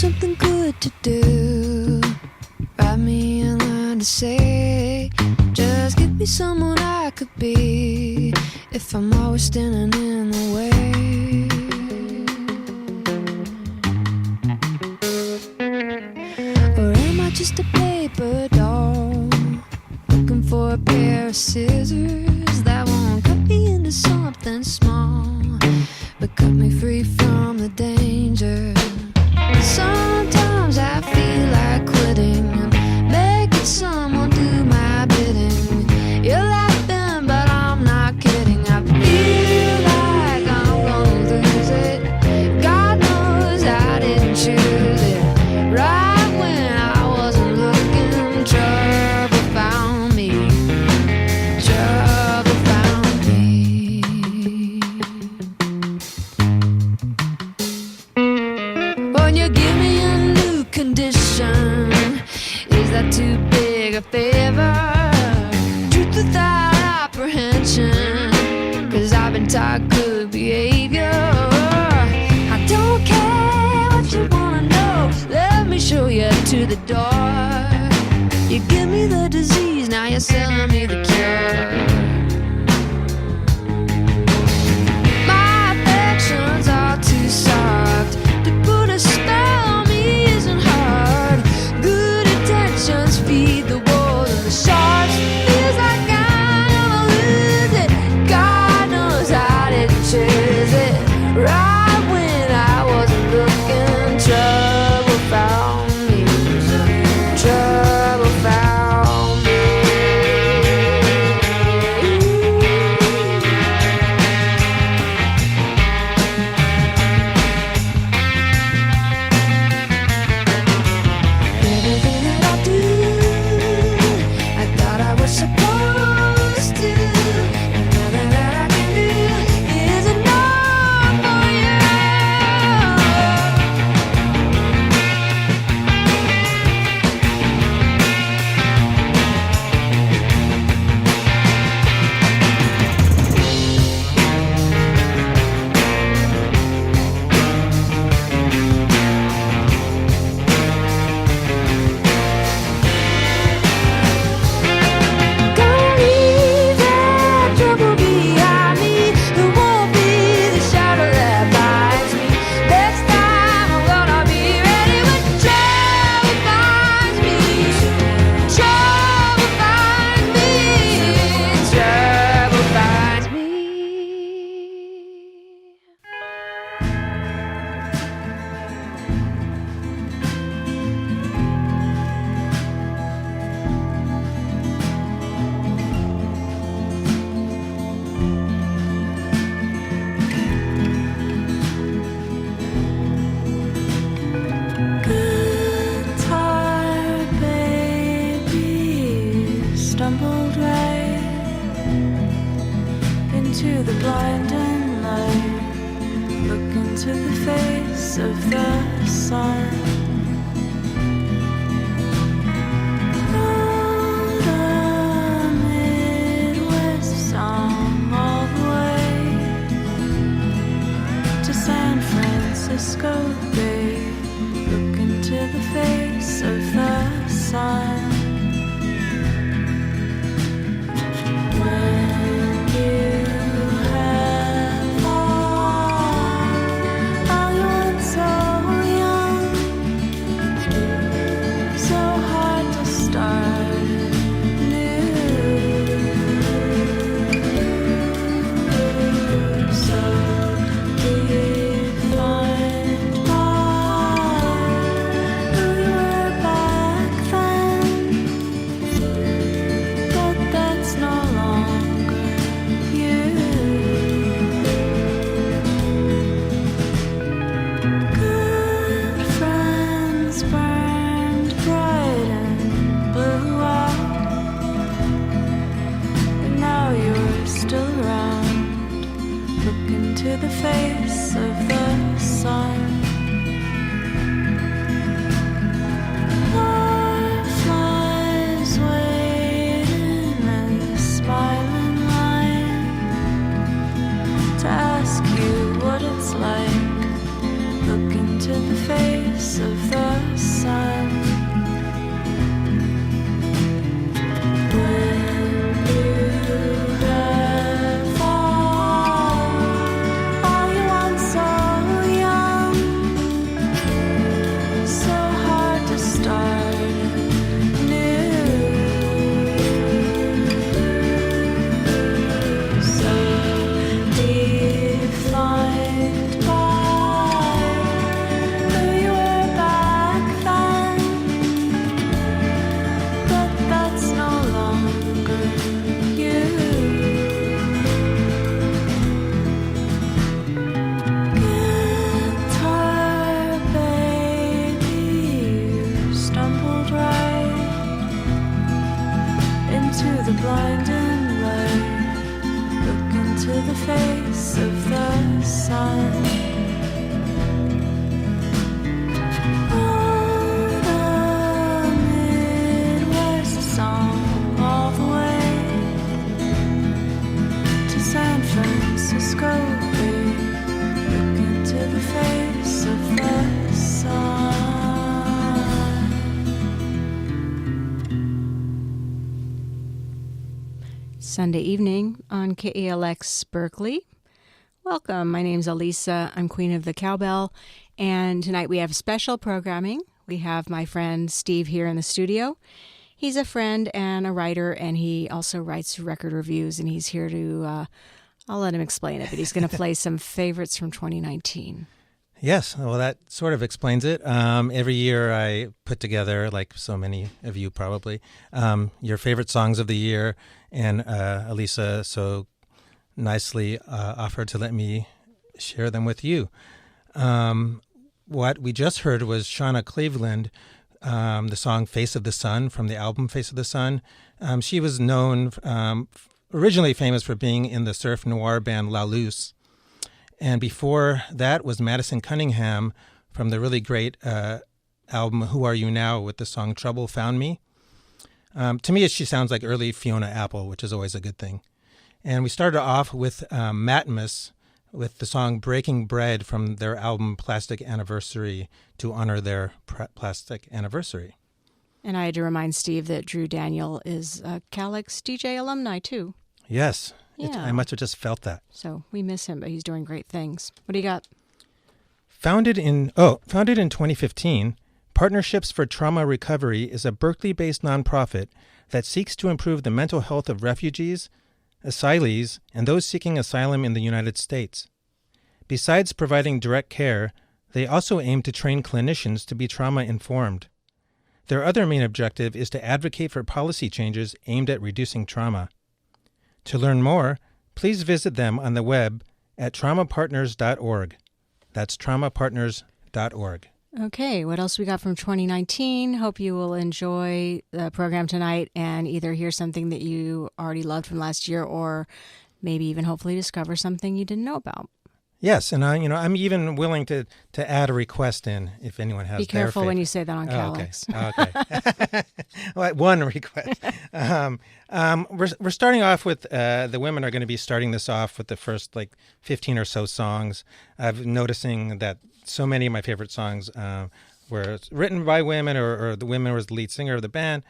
something good to do. Write me a line to say, just give me someone I could be if I'm always standing in the way. Or am I just a paper doll, looking for a pair of scissors that won't cut me into something small, but cut me free from the danger? Sometimes I feel like quitting and making someone do my bidding. You're laughing, but I'm not kidding. I feel like I'm gonna lose it. God knows I didn't choose it. Right when I wasn't looking, trouble found me. Trouble found me. When you give me a new condition, is that too big a favor? Truth without apprehension, 'cause I've been taught good behavior. I don't care what you wanna know, let me show you to the door. You give me the disease, now you're selling me the cure. My affections are too soft to put a spell on me, isn't hard. Good intentions feed the wolves and the sharks. Feels like I'm gonna lose it. God knows I didn't choose it. Right when I wasn't looking, trouble found me. Trouble found me. Everything that I do, I thought I was supposed to. And nothing that I can do is enough for you. Gonna leave that trouble behind me. There won't be the shadow that binds me. Next time I'm gonna be ready when trouble finds me. Trouble finds me. Trouble finds me. Guitar baby stumbled right into the blinding light. Look into the face of the sun. Wrote a Midwest song all the way to San Francisco Bay. Look into the face of the sun. When you have all you want, so young, so hard to start new. So defined by who you were back then, but that's no longer you. Good friends burned bright and blew out, but now you're still around. Look into the face of the sun. Fireflies waiting in the smiling line to ask you what it's like. Look into into the face of the sun. When you have all you want, so young, so hard to start new, so defined by who you were back then, but that's no longer you. Guitar baby, you stumbled right into the blinding light. Look into the face of the sun. Oh, the Midwest song all the way to San Francisco Bay. Look into the face of the sun. Sunday evening on KALX Berkeley. Welcome. My name's Alisa. I'm Queen of the Cowbell. And tonight we have special programming. We have my friend Steve here in the studio. He's a friend and a writer, and he also writes record reviews, and he's here to, I'll let him explain it, but he's going to play some favorites from 2019. Yes, well, that sort of explains it. Every year I put together, like so many of you probably, your favorite songs of the year, and Alisa so nicely offered to let me share them with you. What we just heard was Shauna Cleveland, the song Face of the Sun from the album Face of the Sun. She was known, originally famous for being in the surf noir band La Luce. And before that was Madison Cunningham from the really great album Who Are You Now with the song Trouble Found Me. To me, she sounds like early Fiona Apple, which is always a good thing. And we started off with Matmus with the song Breaking Bread from their album Plastic Anniversary to honor their plastic anniversary. And I had to remind Steve that Drew Daniel is a KALX DJ alumni, too. Yes. Yeah. I must have just felt that. So we miss him, but he's doing great things. What do you got? Founded in 2015, Partnerships for Trauma Recovery is a Berkeley-based nonprofit that seeks to improve the mental health of refugees, asylees, and those seeking asylum in the United States. Besides providing direct care, they also aim to train clinicians to be trauma-informed. Their other main objective is to advocate for policy changes aimed at reducing trauma. To learn more, please visit them on the web at traumapartners.org. That's traumapartners.org. Okay, what else we got from 2019? Hope you will enjoy the program tonight and either hear something that you already loved from last year or maybe even hopefully discover something you didn't know about. Yes, and I'm even willing to add a request in if anyone has. Be careful their when you say that on KALX. Okay. Well, one request. We're starting off with the women are going to be starting this off with the first 15 or so songs. I've noticing that so many of my favorite songs were written by women or the women was the lead singer of the band.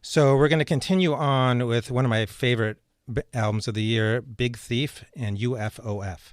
So we're going to continue on with one of my favorite albums of the year, Big Thief and UFOF.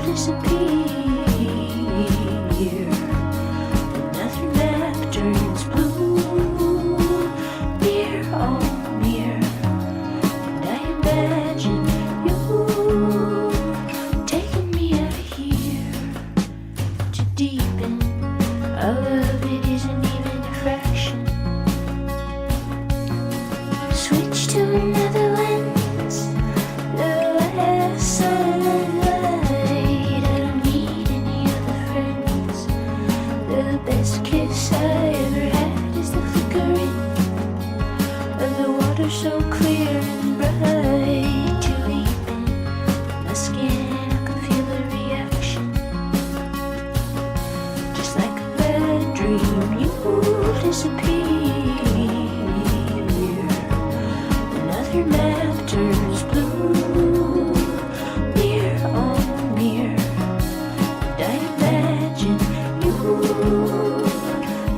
Disappear, and after nap turns blue. sunlight. I don't need any other friends. The best kiss I ever had is the flickering of the water so clear and bright. Too deep in my skin, I can feel the reaction. Just like a bad dream, you disappear. Another map turns blue, mirror on mirror, and I imagine you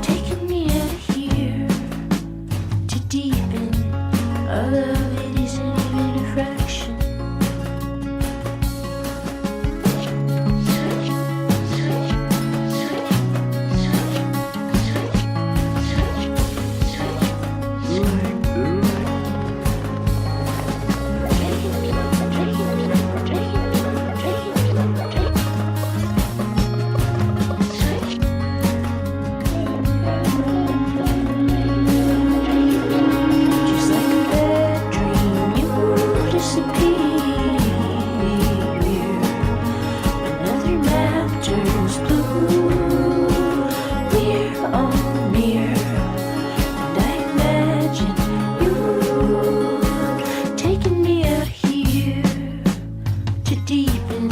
taking me out of here to deepen our love. It isn't even a fraction. Just like a bad dream, you disappear. Another map turns blue, mirror on mirror, and I imagine you taking me out here to deepen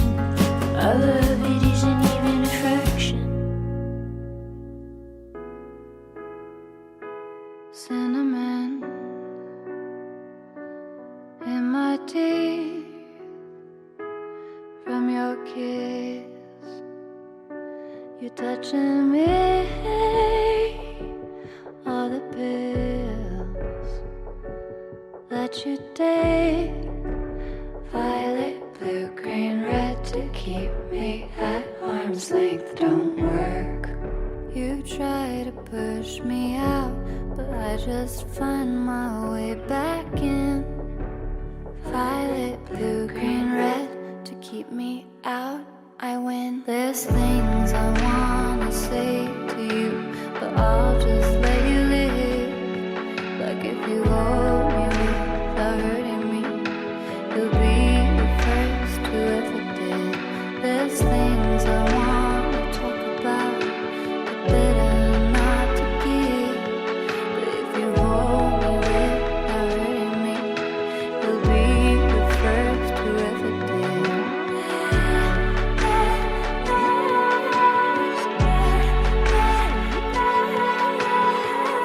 our love. It isn't even a fraction. Cinnamon in my teeth from your kiss. You're touching me, all the pills that you take. Violet, blue, green, red to keep me at arm's length don't work. You try to push me out, but I just find my way back in. Violet, blue, green, red to keep me out. I win. There's things I wanna say to you, but I'll just let you live. Like if you hold me without hurting me, you'll be the first who ever did. There's things I wanna talk about, but better not to give. But if you hold me without hurting me, you'll be the first who ever did.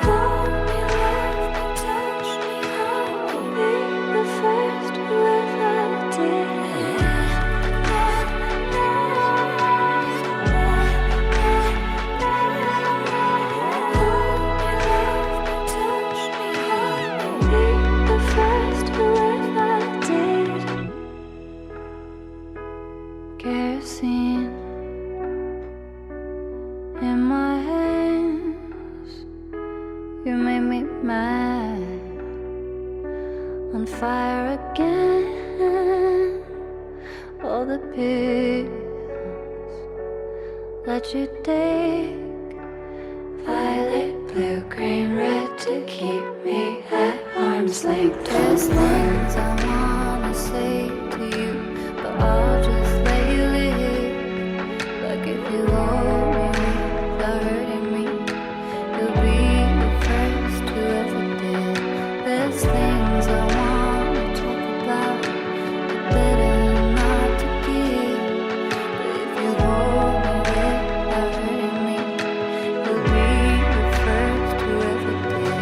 Hold me, love me, touch me, I'll be the first who ever did. Kerosene in my hands, you made me mad, on fire again. All the pills that you take, violet, blue, green, red to keep me at arm's length. There's things I wanna say to you, but I'll just let you live. Like if you hold me without hurting me, you'll be the first who ever did. There's things I wanna talk about, but better not to give. But if you hold me without hurting me, you'll be the first who ever did.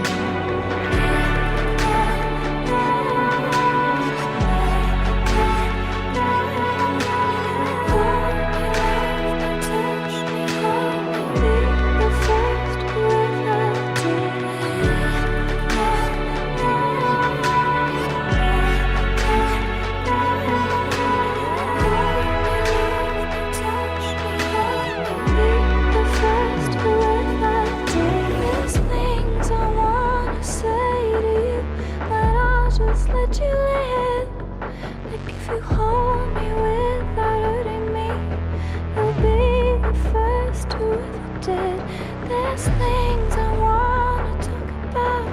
Let you live. Like if you hold me without hurting me, you'll be the first who ever did. There's things I wanna talk about,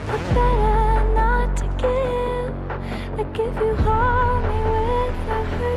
but better not to give. Like if you hold me without hurting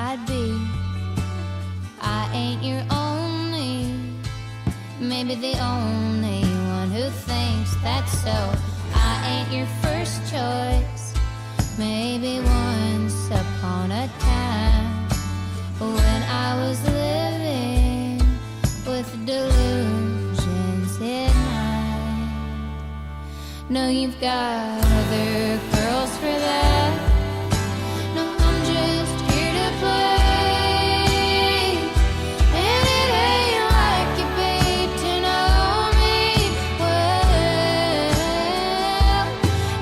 I'd be. I ain't your only, maybe the only one who thinks that's so. I ain't your first choice, maybe once upon a time, when I was living with delusions in mind. No, you've got other girls for that. No, I'm just here to play. And it ain't like you, babe, to know me well.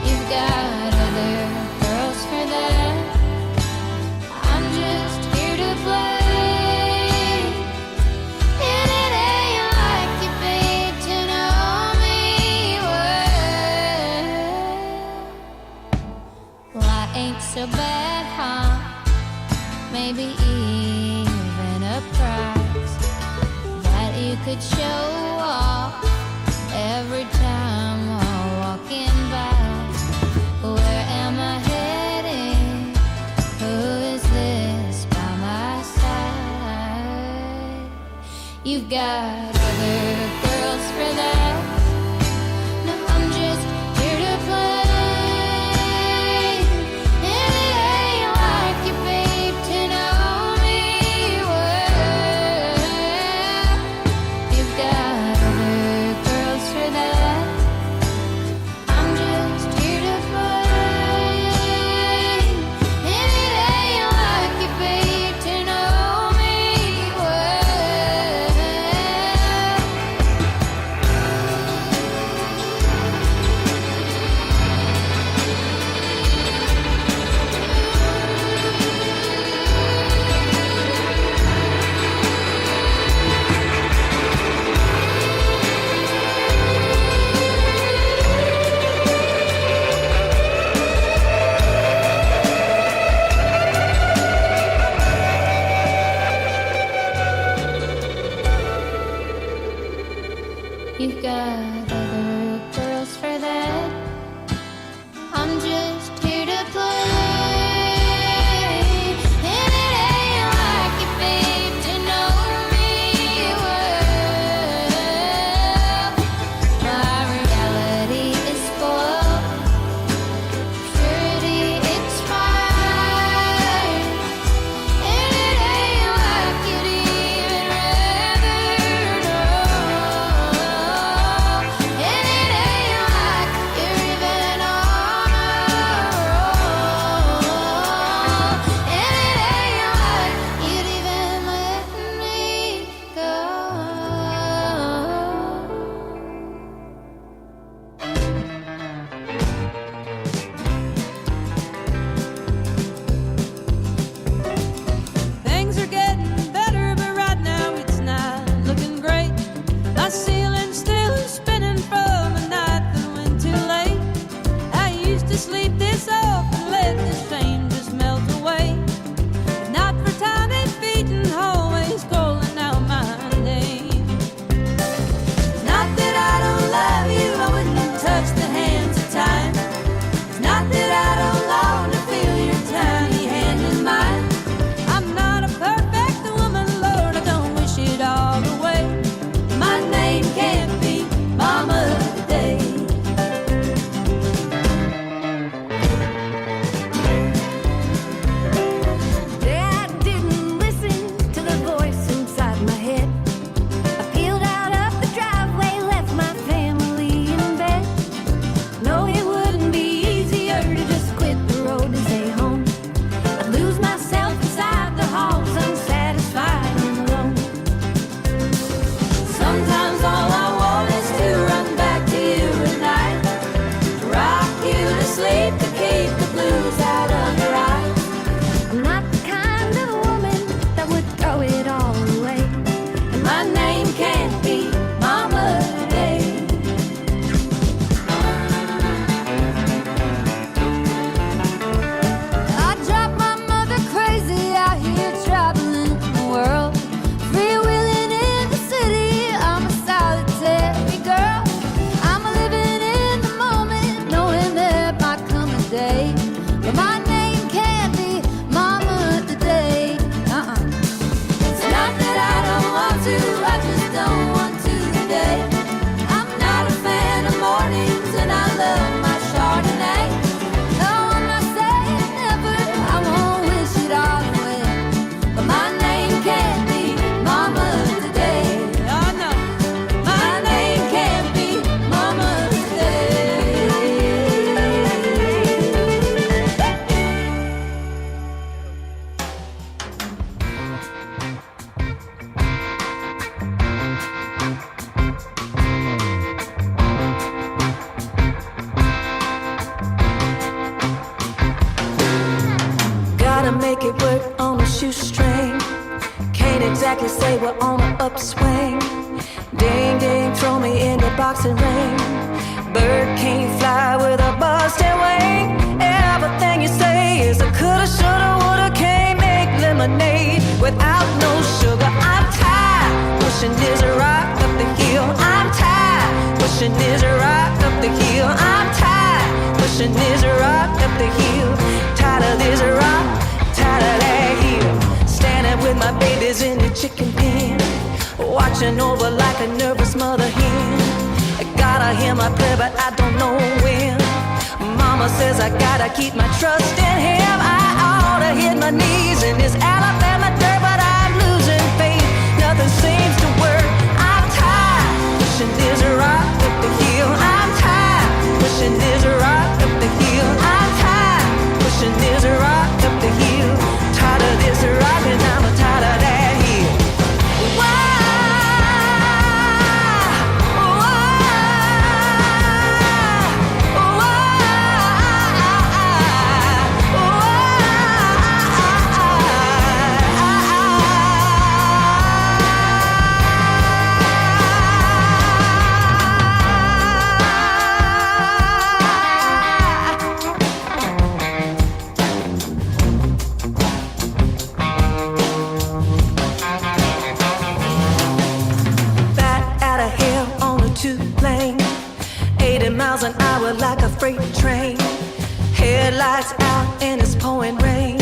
You've got other girls for that. I'm just here to play. And it ain't like you, babe, to know me well. Well, I ain't so bad, huh? Maybe even a prize that you could show off every time while walking by. Where am I heading? Who is this by my side? You've got other girls for that. No, I'm just here to play. And it ain't like you, babe, to know me well. You've got other girls for that. I'm just here to play. And it ain't like you, babe, to know me well. You've got other girls for that. I'm just here to play. And it ain't like you, babe, to know me well. My reality is spoiled, purity expired. And it ain't like you'd even rather know. exactly say we're on an upswing. Ding, ding, throw me in the boxing ring. Bird can't fly with a busted wing. Everything you say is a coulda, shoulda, woulda. Can't make lemonade without no sugar. I'm tired, pushing this rock up the hill. I'm tired, pushing this rock up the hill. I'm tired, pushing this rock up the hill. Tired of this rock, tired of that hill. Standing with my babies in the chicken pen, watching over like a nervous mother hen. I gotta hear my prayer, but I don't know when. Mama says I gotta keep my trust in him. I ought to hit my knees in this Alabama dirt, but I'm losing faith. Nothing seems to work. I'm tired, pushing this rock up the hill. I'm tired, pushing this rock up the hill. I'm tired, pushing this rock up the hill. Tired of this rock and I'm tired of that hill. Why? Two-lane, 80 miles an hour like a freight train. Headlights out and it's pouring rain.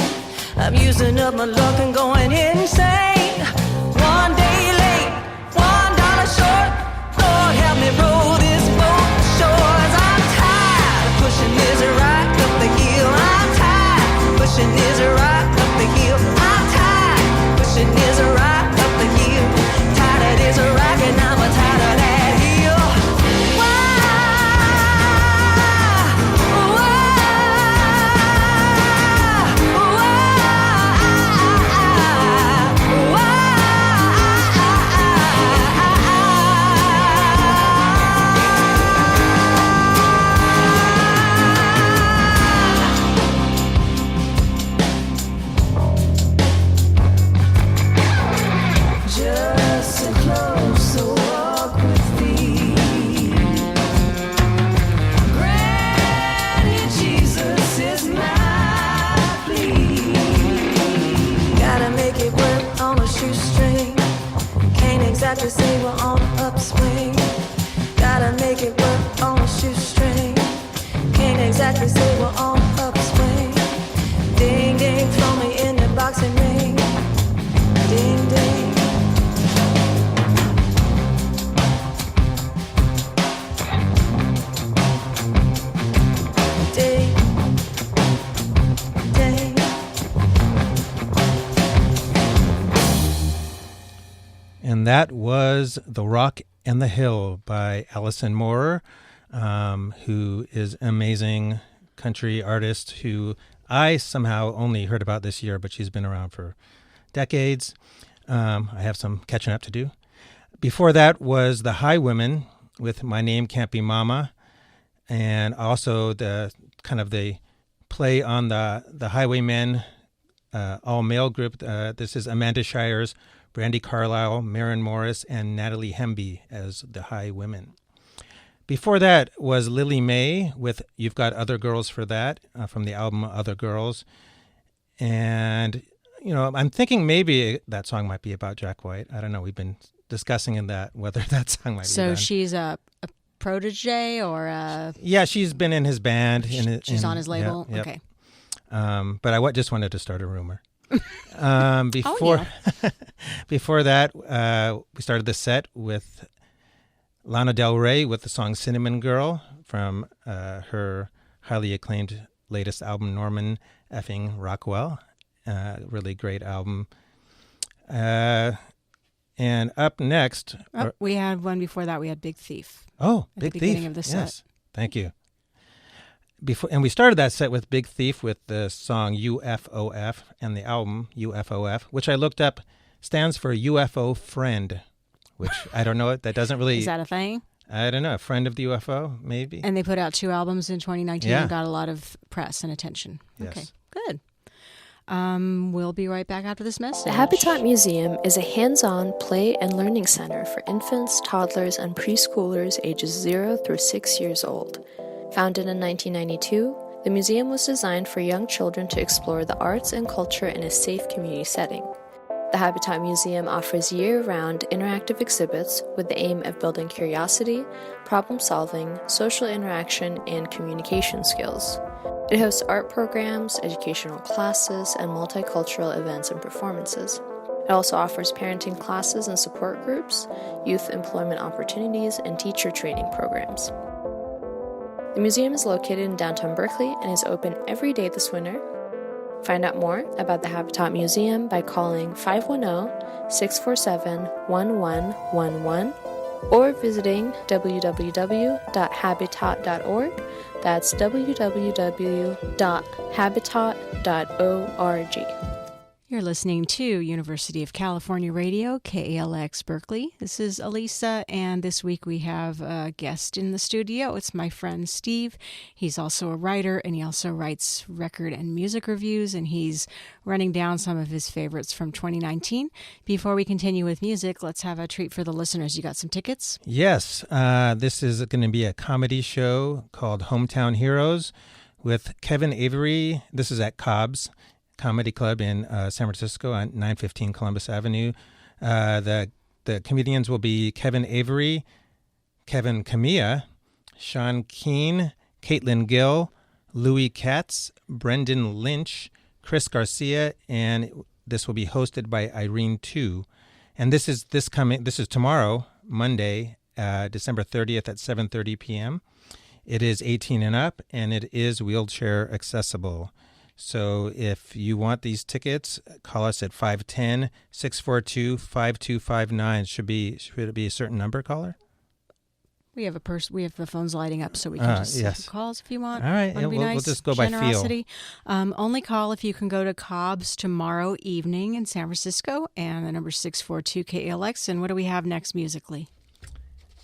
I'm using up my luck and going insane. One day late, $1 short. Lord help me row this boat to shores. I'm tired of pushing this rock up the hill. I'm tired pushing this rock up the hill. I'm tired pushing this rock up the hill. Tired of this rock and I'm tired of that. To say we're on an upswing. Gotta make it work on a shoestring. Can't exactly say we're on an upswing. Ding, ding, throw me in the boxing ring. Ding, ding. Ding, ding. And that was The Rock and the Hill by Alison Moore, who is an amazing country artist who I somehow only heard about this year, but she's been around for decades. I have some catching up to do. Before that was The Highwomen with My Name Can't Be Mama, and also the kind of the play on the Highwaymen all-male group. This is Amanda Shires, Brandi Carlile, Maren Morris, and Natalie Hemby as the Highwomen. Before that was Lily May with You've Got Other Girls for That, from the album Other Girls. And, you know, I'm thinking maybe that song might be about Jack White. I don't know. We've been discussing in that whether that song might be. So she's a protege or a... Yeah, she's been in his band. She's on his label? Yep. Okay. But I just wanted to start a rumor. Before that, we started the set with Lana Del Rey with the song Cinnamon Girl from her highly acclaimed latest album, Norman Effing Rockwell. Really great album. And up next... we had one before that. We had Big Thief. Oh, at Big the Thief. Beginning of the set. Yes, thank you. And we started that set with Big Thief with the song UFOF and the album UFOF, which I looked up stands for UFO Friend, which I don't know. That doesn't really... Is that a thing? I don't know. A friend of the UFO, maybe. And they put out 2 albums in 2019 Yeah. and got a lot of press and attention. Yes. Okay, good. We'll be right back after this message. The Habitat Museum is a hands-on play and learning center for infants, toddlers, and preschoolers ages 0 through 6 years old. Founded in 1992, the museum was designed for young children to explore the arts and culture in a safe community setting. The Habitat Museum offers year-round interactive exhibits with the aim of building curiosity, problem-solving, social interaction, and communication skills. It hosts art programs, educational classes, and multicultural events and performances. It also offers parenting classes and support groups, youth employment opportunities, and teacher training programs. The museum is located in downtown Berkeley and is open every day this winter. Find out more about the Habitat Museum by calling 510-647-1111 or visiting www.habitat.org. That's www.habitat.org. You're listening to University of California Radio, KALX Berkeley. This is Alisa, and this week we have a guest in the studio. It's my friend Steve. He's also a writer, and he also writes record and music reviews, and he's running down some of his favorites from 2019. Before we continue with music, let's have a treat for the listeners. You got some tickets? Yes. This is going to be a comedy show called Hometown Heroes with Kevin Avery. This is at Cobb's Comedy Club in San Francisco on 915 Columbus Avenue. The comedians will be Kevin Avery, Kevin Camilla, Sean Keane, Caitlin Gill, Louis Katz, Brendan Lynch, Chris Garcia, and this will be hosted by Irene Tu. And this is tomorrow, Monday, December 30th at 7:30 p.m. It is 18 and up, and it is wheelchair accessible. So if you want these tickets, call us at 510-642-5259. Should it be a certain number, caller? We have the phones lighting up, so we can just yes. calls if you want. All right, Wanna be we'll nice? just go by Generosity. Only call if you can go to Cobb's tomorrow evening in San Francisco, and the number 642-KALX. And what do we have next musically?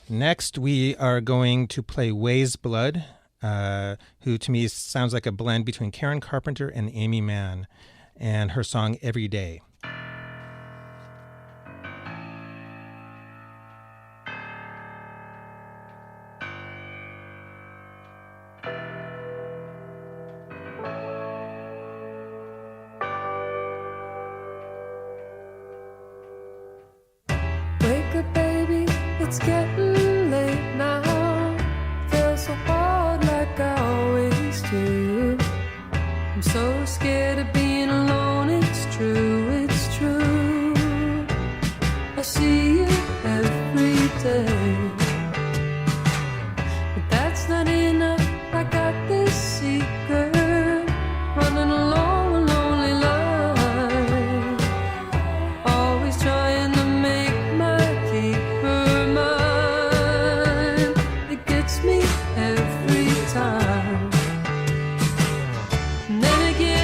Next, we are going to play Way's Blood, who to me sounds like a blend between Karen Carpenter and Amy Mann, and her song Every Day. Wake up, baby, it's getting late now. Feels so hard like I always do. I'm so scared of being alone, it's true, it's true. I see you every day, but that's not enough. I got this secret, running along a lonely line, always trying to make my keeper mine. It gets me every time. And then again,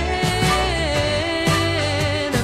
I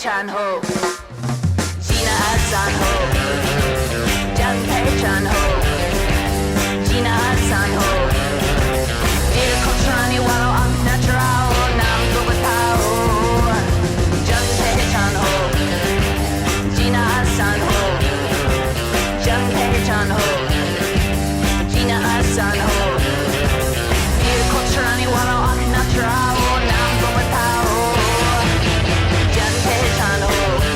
Chan ho, Gina San ho, Jan Pei Chan ho, Gina San ho, Il Contrani Walo Ang Natural Nam Gobetao, Jan Pei Chan ho, Gina San ho, Jan Pei Chan ho, Gina San ho, Il Contrani Walo Ang Natural Nam Gobetao. Jan Pei Chan ho.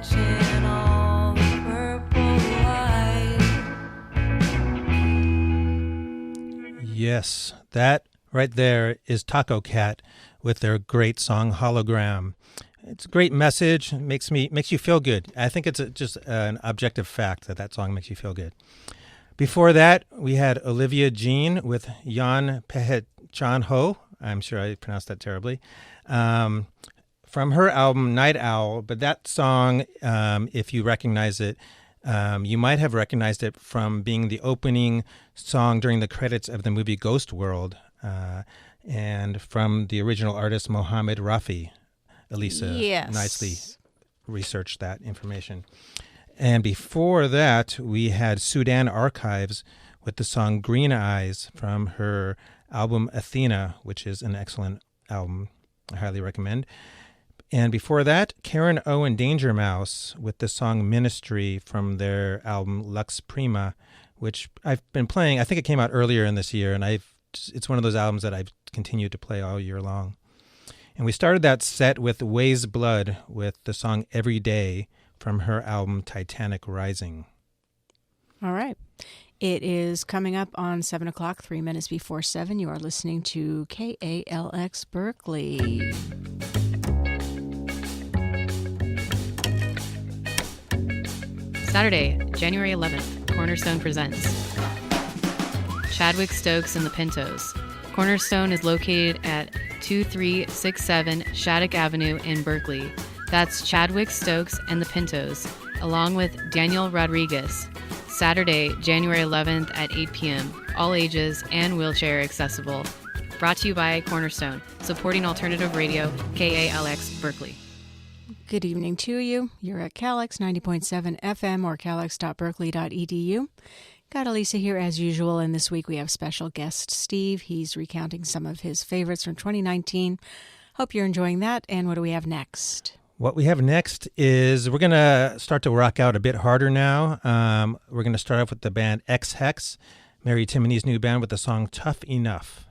watching all the purple light. Yes, that right there is Taco Cat with their great song Hologram. It's a great message. It makes you feel good. I think it's just an objective fact that song makes you feel good. Before that, we had Olivia Jean with Yan Pehet Chan Ho. I'm sure I pronounced that terribly. From her album Night Owl. But that song, if you recognize it, you might have recognized it from being the opening song during the credits of the movie Ghost World, and from the original artist Mohammed Rafi. Alisa nicely researched that information. And before that, we had Sudan Archives with the song Green Eyes from her album Athena, which is an excellent album. I highly recommend. And before that, Karen O and Danger Mouse with the song Ministry from their album Lux Prima, which I've been playing. I think it came out earlier in this year, and it's one of those albums that I've continued to play all year long. And we started that set with Ways Blood with the song Every Day from her album Titanic Rising. All right. It is coming up on 7 o'clock, 3 minutes before 7. You are listening to KALX Berkeley. Saturday, January 11th, Cornerstone presents Chadwick Stokes and the Pintos. Cornerstone is located at 2367 Shattuck Avenue in Berkeley. That's Chadwick Stokes and the Pintos, along with Daniel Rodriguez. Saturday, January 11th at 8 p.m. All ages and wheelchair accessible. Brought to you by Cornerstone, supporting alternative radio, KALX Berkeley. Good evening to you. You're at KALX 90.7 FM or kalx.berkeley.edu. Got Alisa here as usual, and this week we have special guest Steve. He's recounting some of his favorites from 2019. Hope you're enjoying that. And what do we have next? What we have next is we're going to start to rock out a bit harder now. We're going to start off with the band X Hex, Mary Timony's new band, with the song Tough Enough.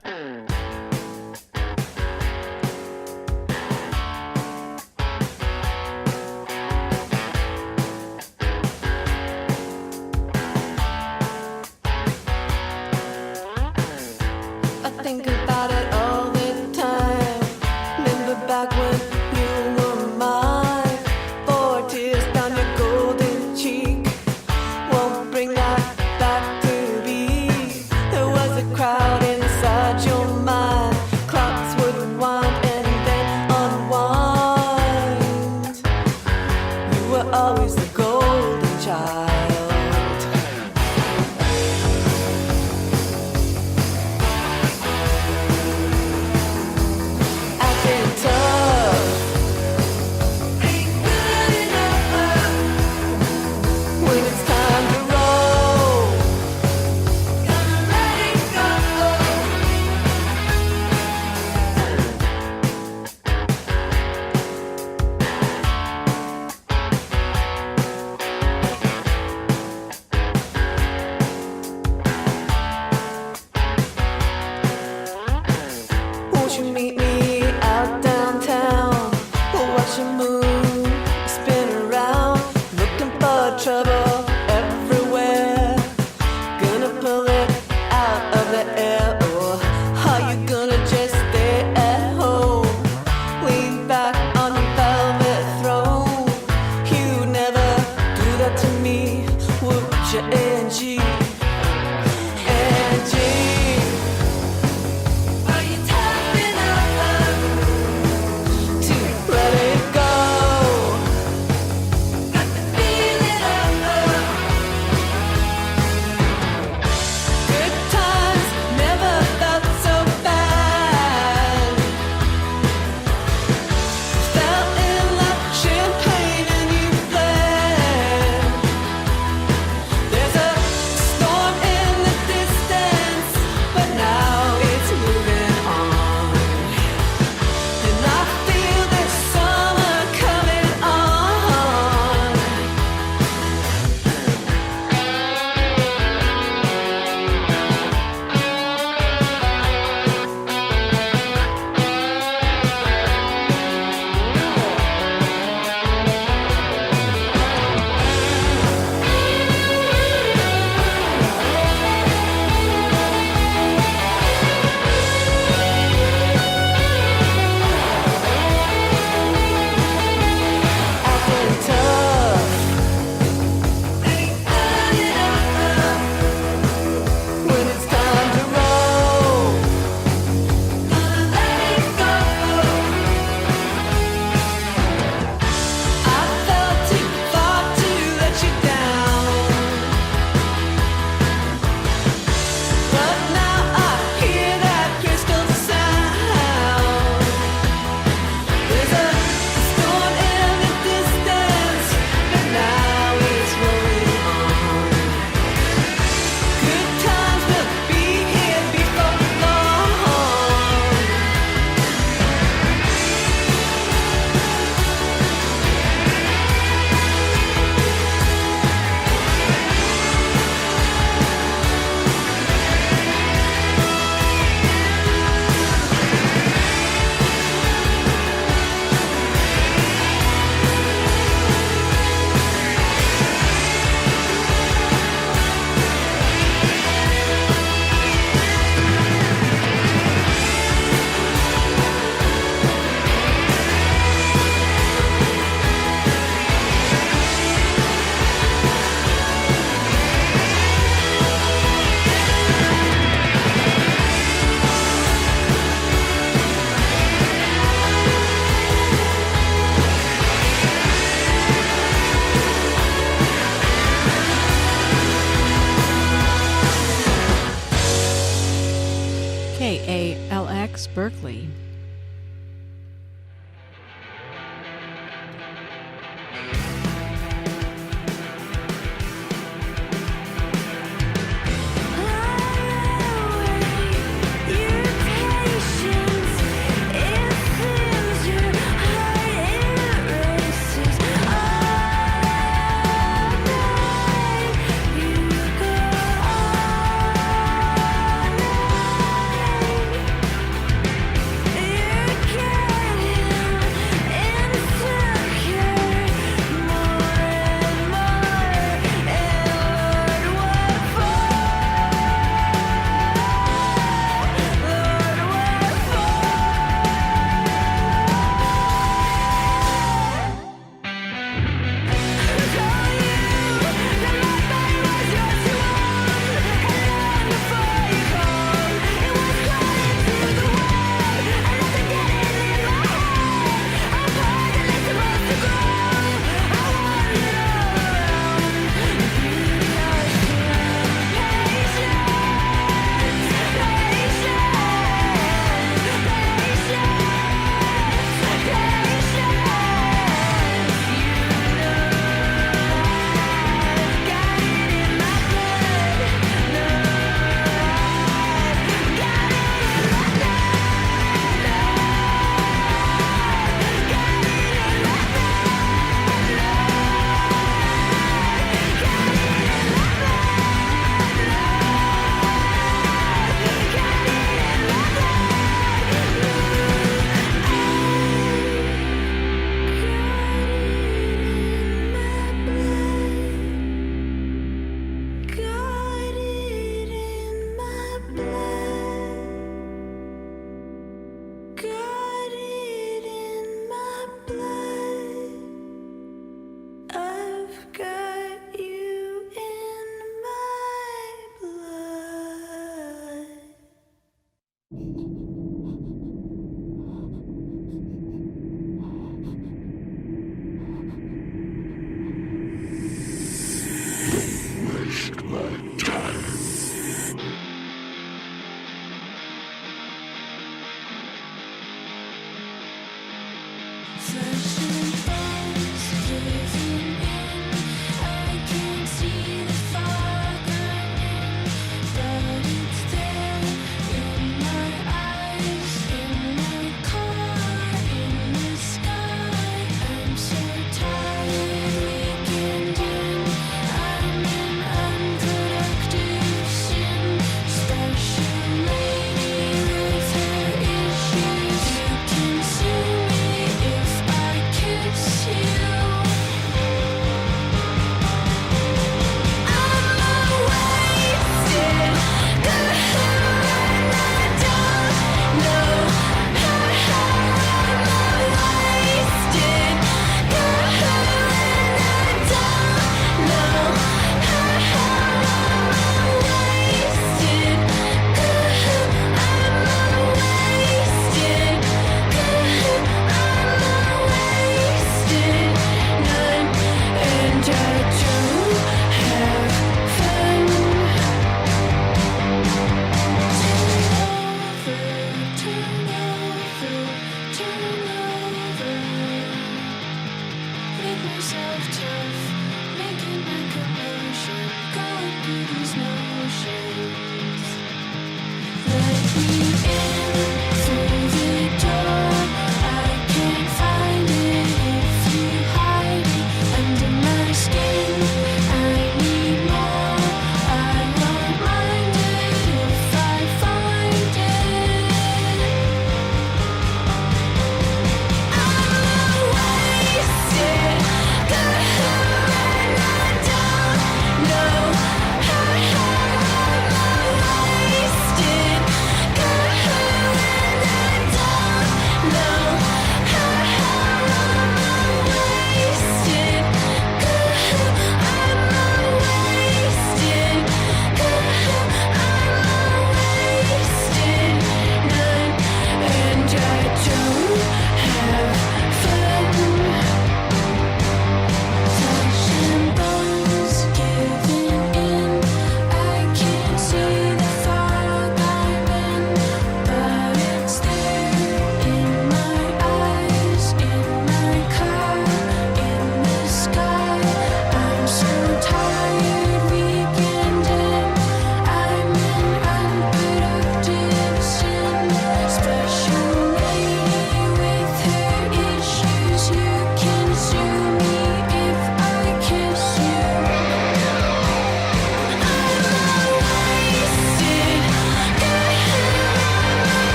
Let it go.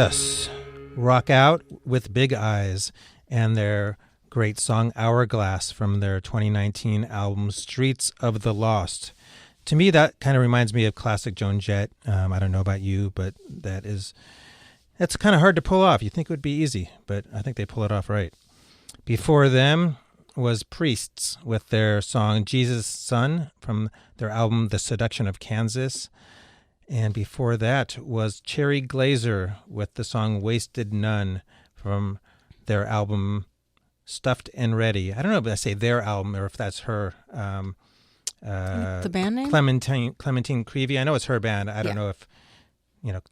Jesus rock out with Big Eyes and their great song Hourglass from their 2019 album Streets of the Lost. To me, that kind of reminds me of classic Joan Jett. I don't know about you, but that's kind of hard to pull off. You think it would be easy, but I think they pull it off right. Before them was Priests with their song Jesus' Son from their album The Seduction of Kansas. And before that was Cherry Glazer with the song Wasted Nun from their album Stuffed and Ready. I don't know if I say their album or if that's her. The band name? Clementine Creevy. I know it's her band. I don't know if,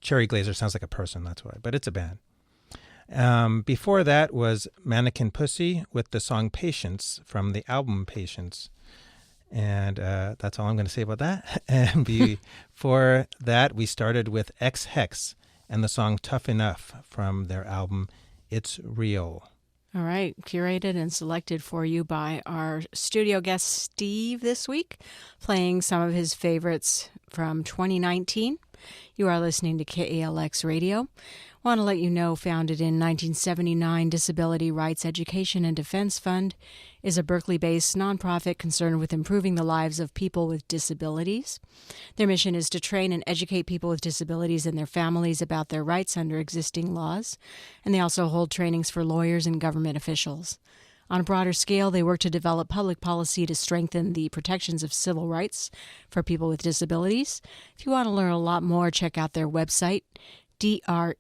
Cherry Glazer sounds like a person, that's why. But it's a band. Before that was Mannequin Pussy with the song Patience from the album Patience. And that's all I'm going to say about that. And before that, we started with X Hex and the song Tough Enough from their album It's Real. All right, curated and selected for you by our studio guest Steve this week, playing some of his favorites from 2019. You are listening to KALX Radio. Want to let you know, founded in 1979, Disability Rights Education and Defense Fund is a Berkeley-based nonprofit concerned with improving the lives of people with disabilities. Their mission is to train and educate people with disabilities and their families about their rights under existing laws, and they also hold trainings for lawyers and government officials. On a broader scale, they work to develop public policy to strengthen the protections of civil rights for people with disabilities. If you want to learn a lot more, check out their website, dredf.org.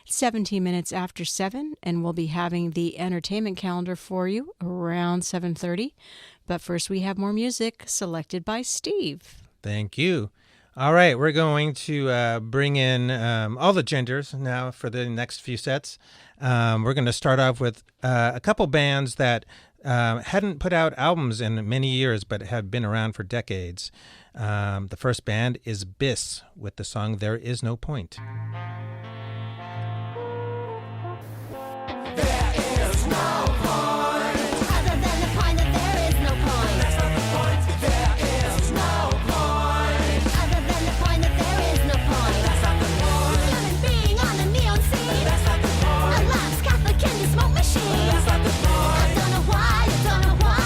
It's 17 minutes after 7, and we'll be having the entertainment calendar for you around 7:30. But first, we have more music selected by Steve. Thank you. All right, we're going to bring in all the genders now for the next few sets. We're going to start off with a couple bands that hadn't put out albums in many years, but have been around for decades. The first band is Biss with the song There Is No Point. There is no point other than the point that there is no point. That's not the point. There is no point other than the point that there is no point. That's not the point. Human being on a neon scene. That's not the point. A last Catholic in the smoke machine. That's not the point. I don't know why. That's not the point.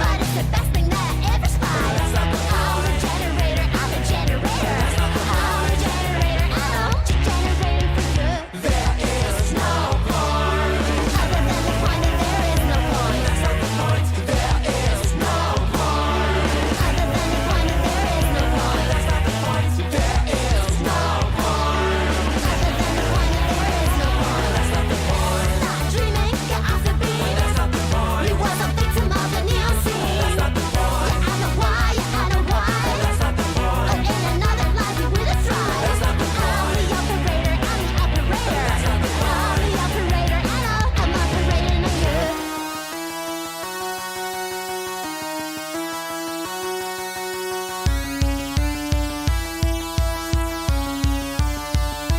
But it's the best thing that ever spied. That's not the point. I'm a generator. I'm a generator. That's not the point. I'm a generator. I'm generating for good. There is no point other than the point that there is no point. That's not the point. There is no point other than the point that there is no point. That's not the point. There is no point other than the point that there is no point. That's not the point. Not dreaming, get off the beat. That's not the point. You was a victim of the neon scene. That's not the point. Yeah, I know why. That's not the point. But in another life we would have tried. That's not the point. I'm the operator. That's not the point. I'm the operator. I'm operating on you.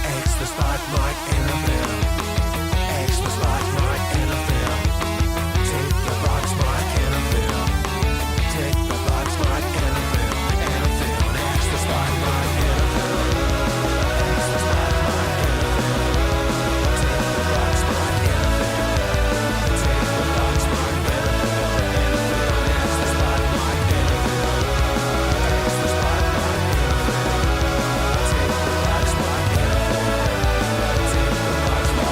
X the spotlight in a film. X the spotlight in a film. Take the box mark in a film. Take the box mark in a film. In a film. X the spotlight in a film. X the spotlight in a film. Take the box mark in a film. Take the box mark in a film. In a film. X the spotlight in a film. X the spotlight in a film. Take the box mark in a film. Take the box mark.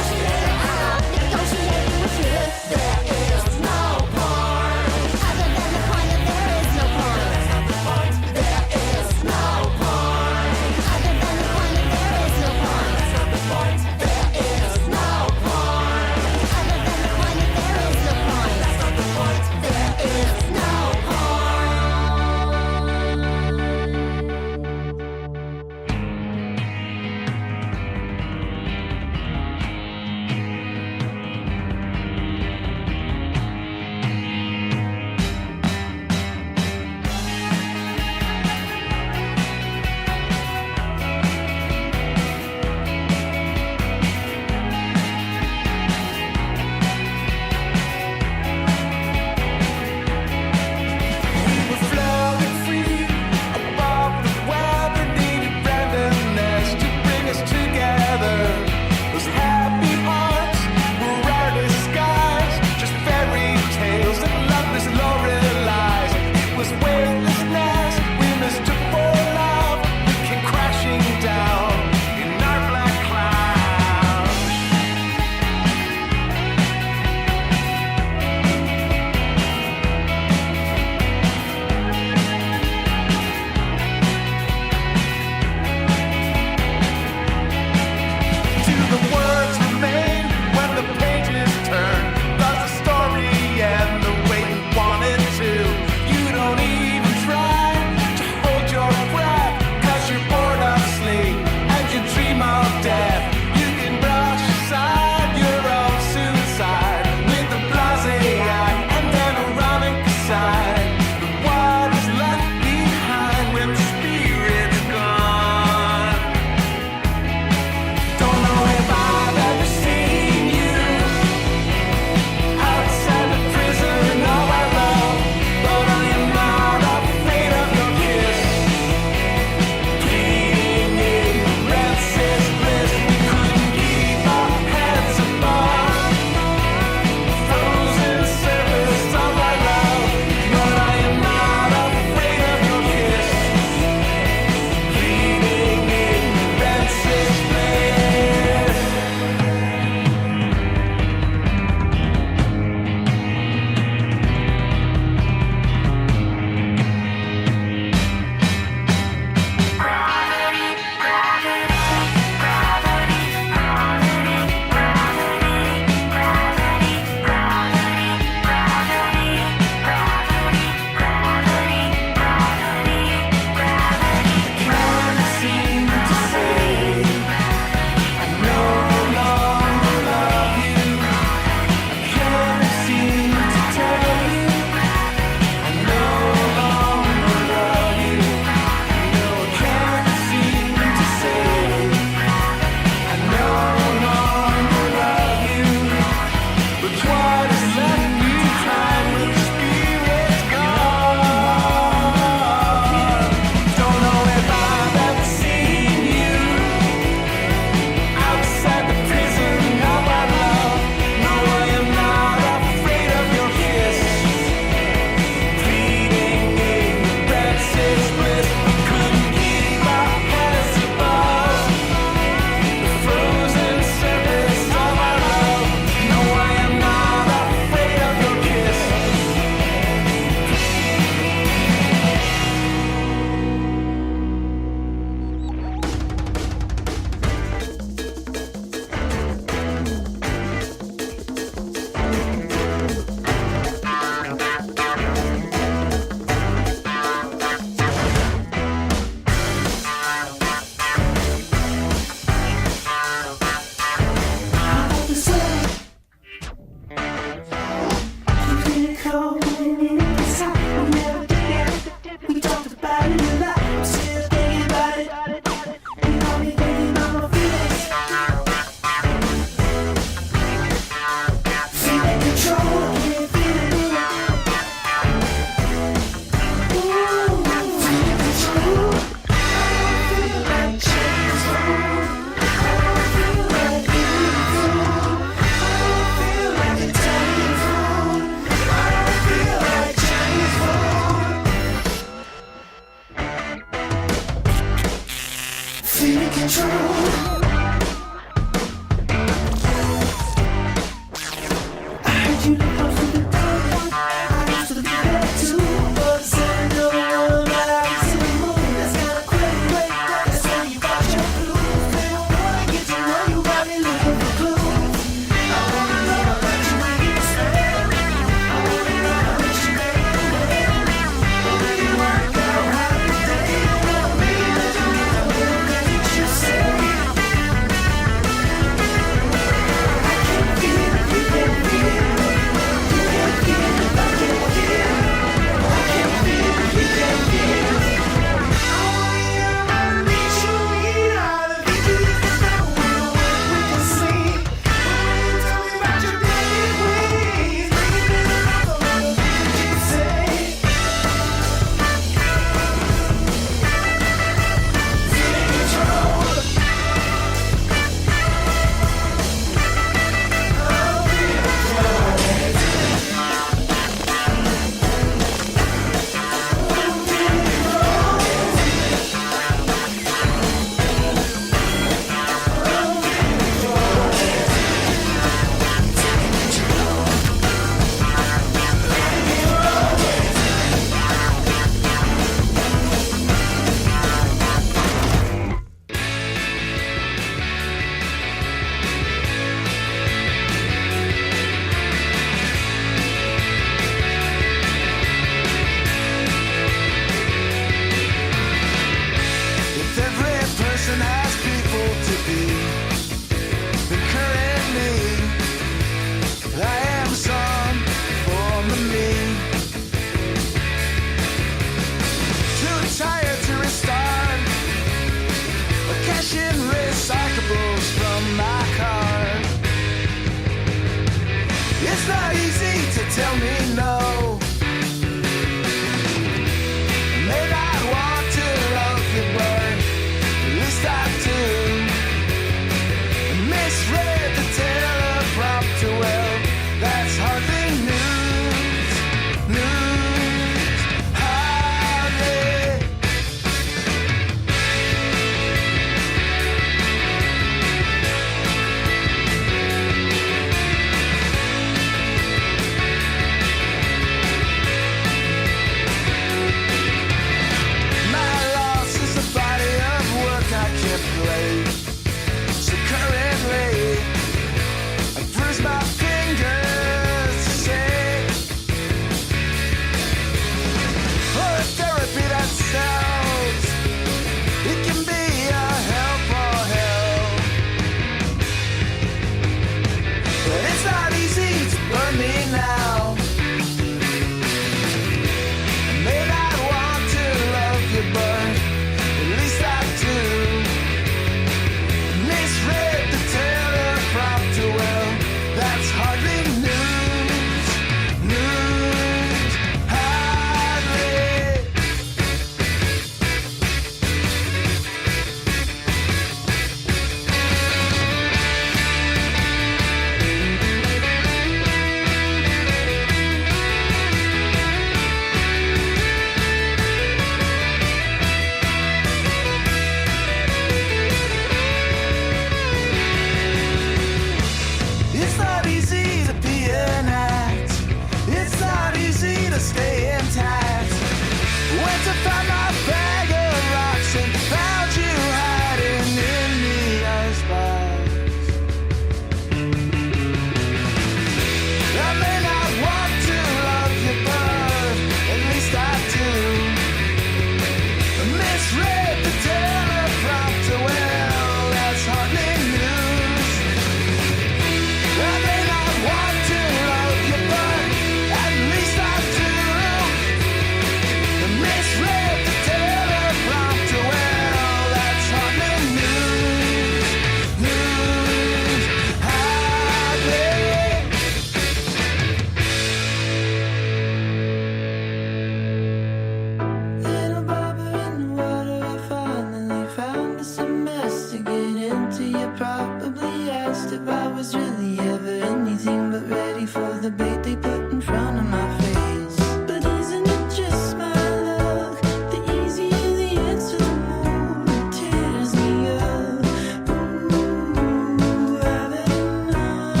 asked if I was really ever anything but ready for the bait they put in front of my face. But isn't it just my luck? The easier the answer, the more it tears me up. Ooh, I've had enough.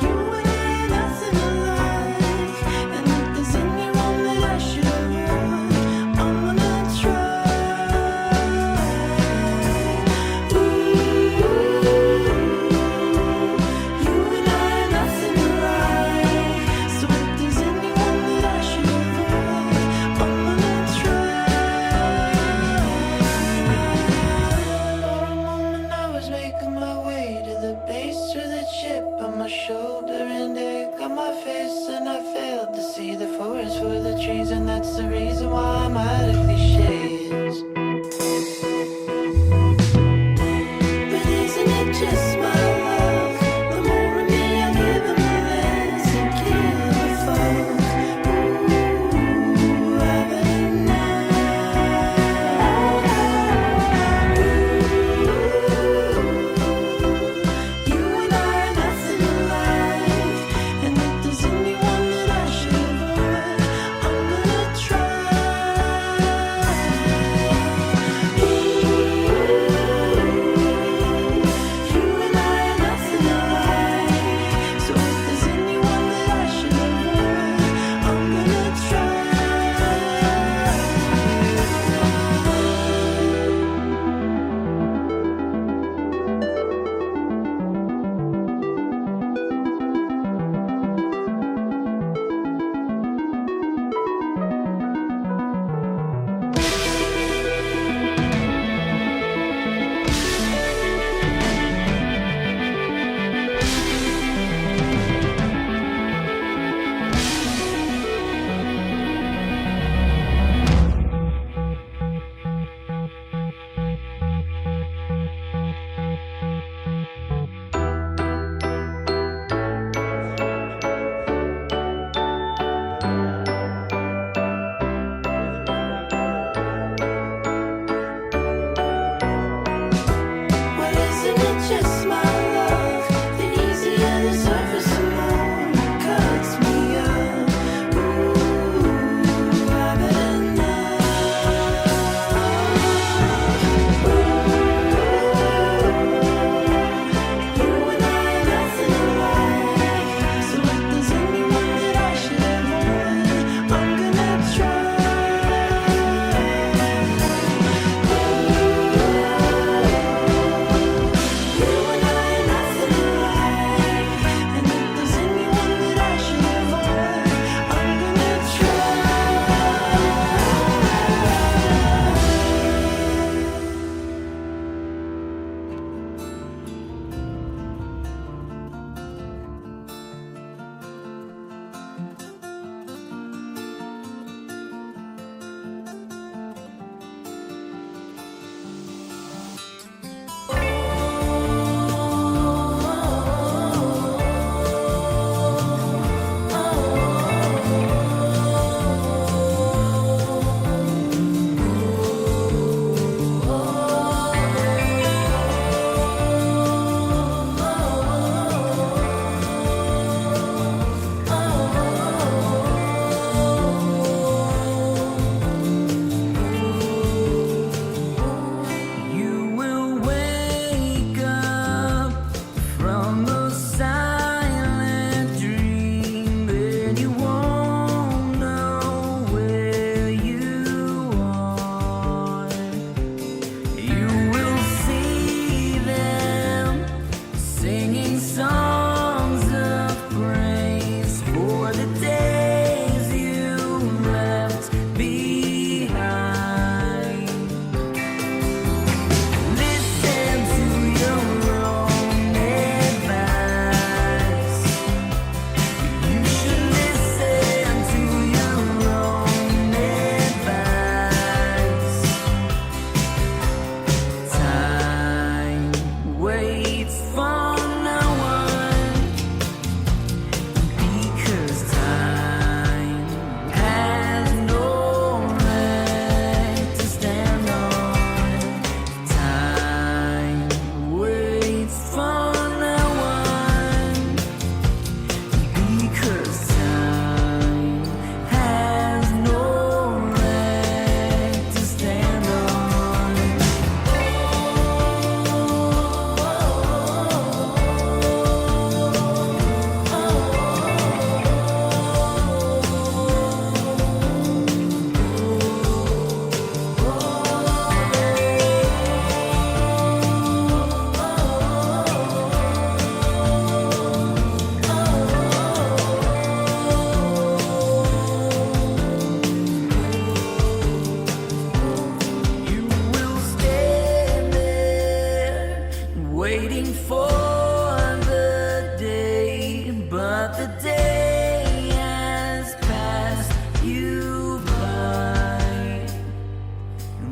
You and I are nothing alike. And if there's any wrong that I should have won, I'm gonna try.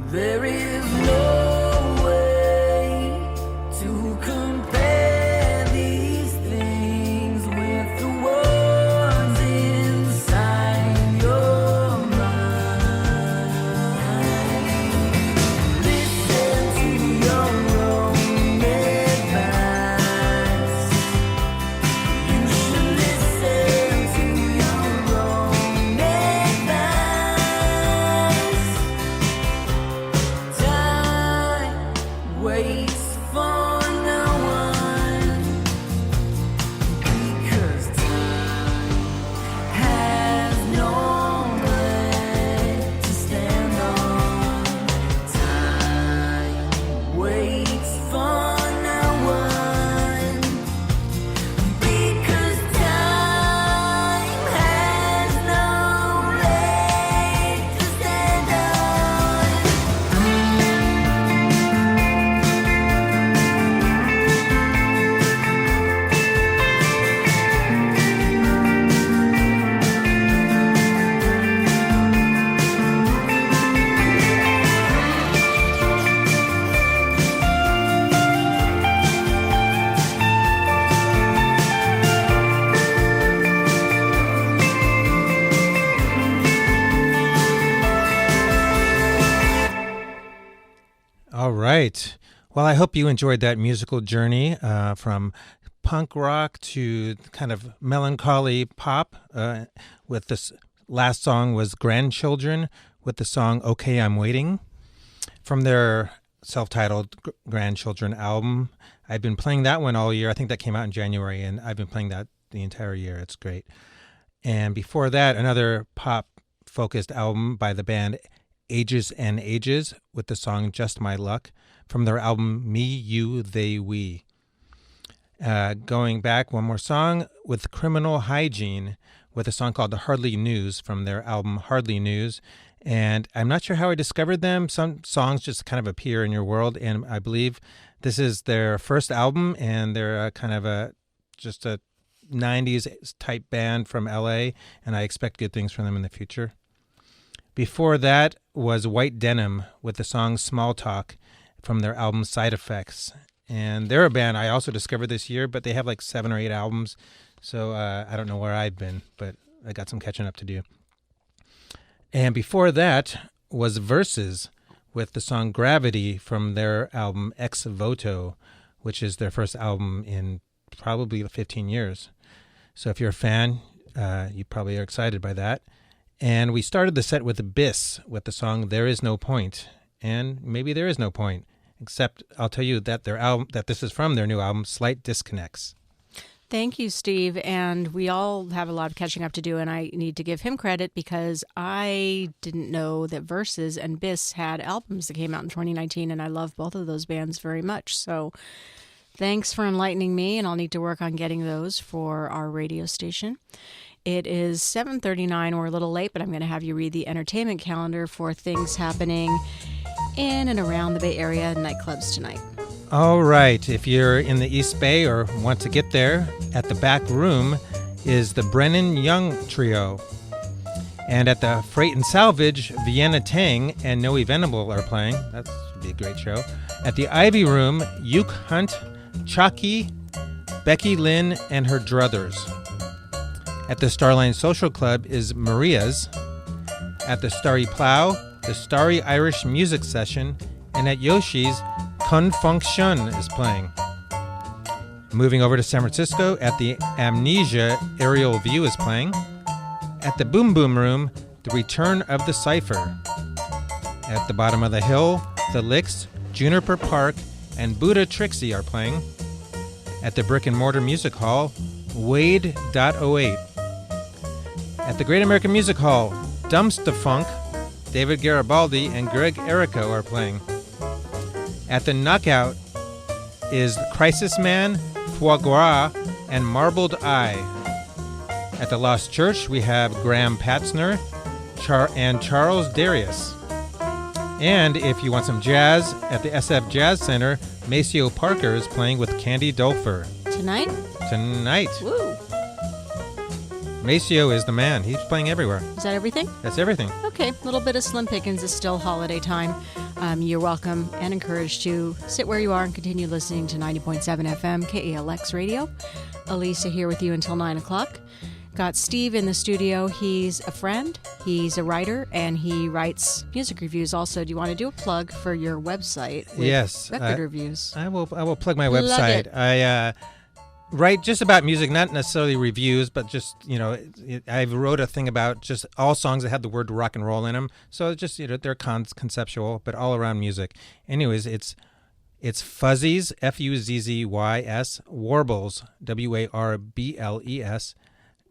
There is no way to compare these things with the ones inside your mind. Listen to your own advice. You should listen to your own advice. Time waits for no one because time has no leg to stand on. Time waits for no one because time has no leg to stand on. All right. Well, I hope you enjoyed that musical journey from punk rock to kind of melancholy pop. With this last song was Grandchildren with the song "Okay, I'm Waiting" from their self-titled Grandchildren album. I've been playing that one all year. I think that came out in January, and I've been playing that the entire year. It's great. And before that, another pop-focused album by the band Ages and Ages with the song Just My Luck from their album Me, You, They, We. Going back, one more song with Criminal Hygiene with a song called Hardly News from their album Hardly News. And I'm not sure how I discovered them. Some songs just kind of appear in your world, and I believe this is their first album, and they're kind of just a 90s type band from LA, and I expect good things from them in the future. Before that was White Denim with the song Small Talk from their album Side Effects. And they're a band I also discovered this year, but they have like 7 or 8 albums. So I don't know where I've been, but I got some catching up to do. And before that was Verses with the song Gravity from their album Ex Voto, which is their first album in probably 15 years. So if you're a fan, you probably are excited by that. And we started the set with Abyss with the song There Is No Point. And maybe there is no point, except I'll tell you that that this is from their new album, Slight Disconnects. Thank you, Steve. And we all have a lot of catching up to do, and I need to give him credit because I didn't know that Versus and Biss had albums that came out in 2019, and I love both of those bands very much. So thanks for enlightening me, and I'll need to work on getting those for our radio station. It is 7:39. We're a little late, but I'm going to have you read the entertainment calendar for things happening in and around the Bay Area nightclubs tonight. All right. If you're in the East Bay or want to get there, at the back room is the Brennan Young Trio. And at the Freight and Salvage, Vienna Tang and Noe Venable are playing. That should be a great show. At the Ivy Room, Uke Hunt, Chalky, Becky Lynn, and her druthers. At the Starline Social Club is Maria's. At the Starry Plow, the Starry Irish Music Session. And at Yoshi's, Confunction is playing. Moving over to San Francisco, at the Amnesia, Aerial View is playing. At the Boom Boom Room, The Return of the Cypher. At the bottom of the hill, The Licks, Juniper Park, and Buddha Trixie are playing. At the Brick and Mortar Music Hall, Wade.08. At the Great American Music Hall, Dumpster Funk, David Garibaldi and Greg Errico are playing. At the Knockout is Crisis Man, Foie Gras, and Marbled Eye. At the Lost Church, we have Graham Patzner and Charles Darius. And if you want some jazz, at the SF Jazz Center, Maceo Parker is playing with Candy Dulfer. Tonight? Tonight. Woo! Maceo is the man. He's playing everywhere. Is that everything? That's everything. Okay, a little bit of Slim Pickens is still holiday time. You're welcome and encouraged to sit where you are and continue listening to 90.7 FM KALX Radio. Alisa here with you until 9 o'clock. Got Steve in the studio. He's a friend, he's a writer, and he writes music reviews also. Do you want to do a plug for your website with Yes, record reviews? I will plug my Plug website. it. I write just about music, not necessarily reviews, but just, I wrote a thing about just all songs that had the word rock and roll in them. So just, they're conceptual, but all around music. Anyways, it's Fuzzies, Fuzzys, Warbles, Warbles,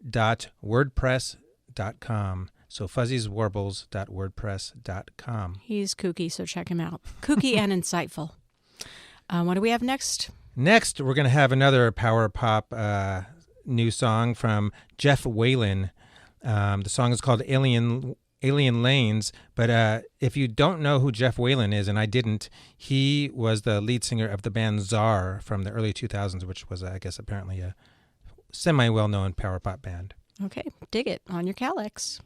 .wordpress.com. So fuzzieswarbles.wordpress.com. He's kooky, so check him out. Kooky and insightful. What do we have next? Next, we're going to have another power pop new song from Jeff Whalen. The song is called Alien Lanes. But if you don't know who Jeff Whalen is, and I didn't, he was the lead singer of the band Czar from the early 2000s, which was, I guess, apparently a semi-well-known power pop band. Okay, dig it on your KALX.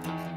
Thank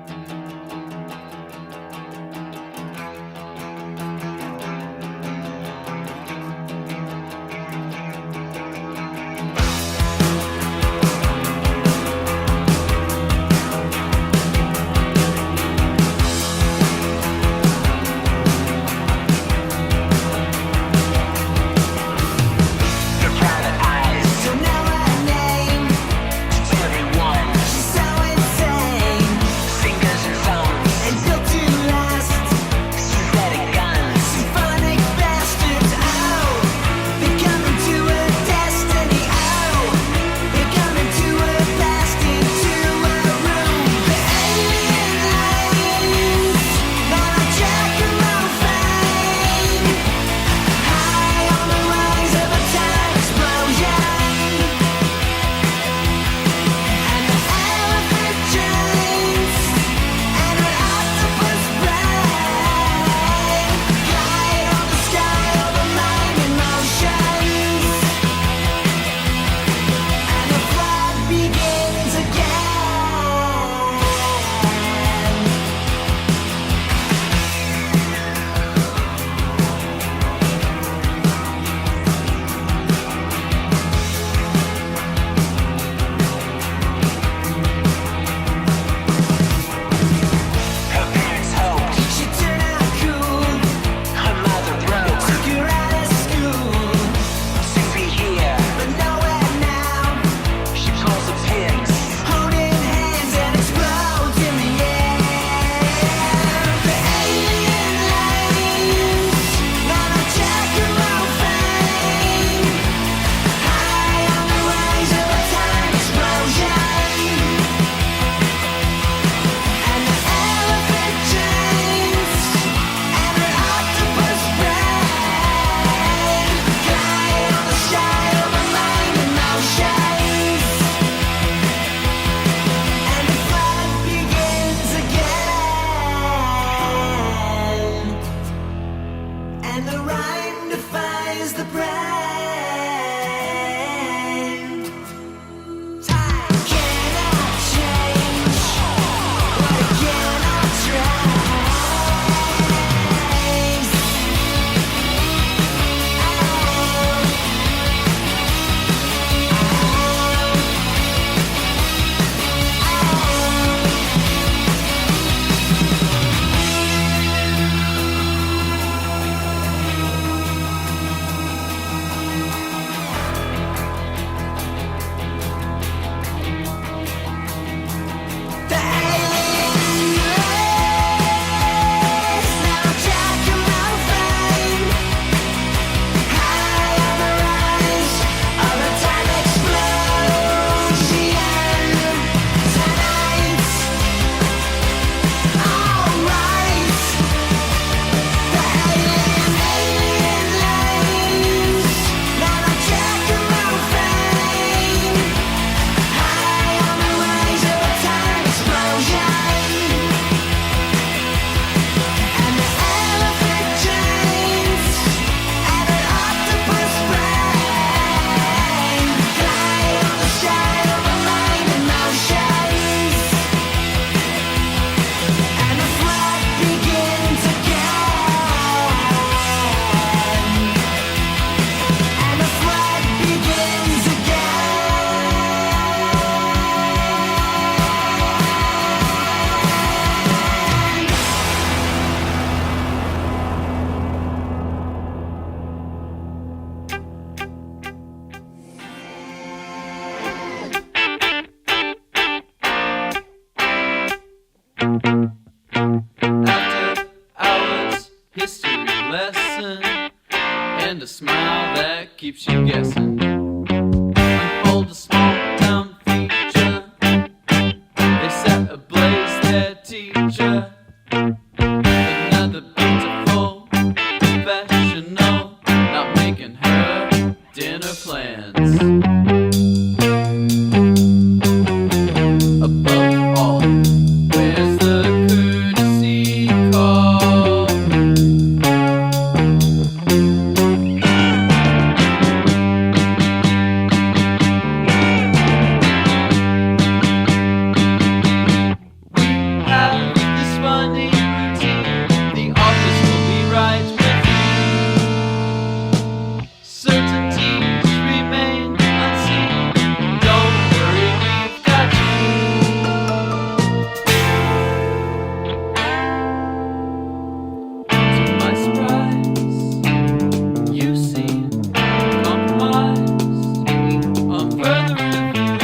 smile that keeps you guessing. Unfold a small town feature. They set ablaze their teacher. Another beautiful professional, not making her dinner plans. Above all, where's the courtesy call? Have this funny routine. The office will be right with you. Certainties remain unseen. Don't worry, we've got you. To my surprise, you seem compromised on further review.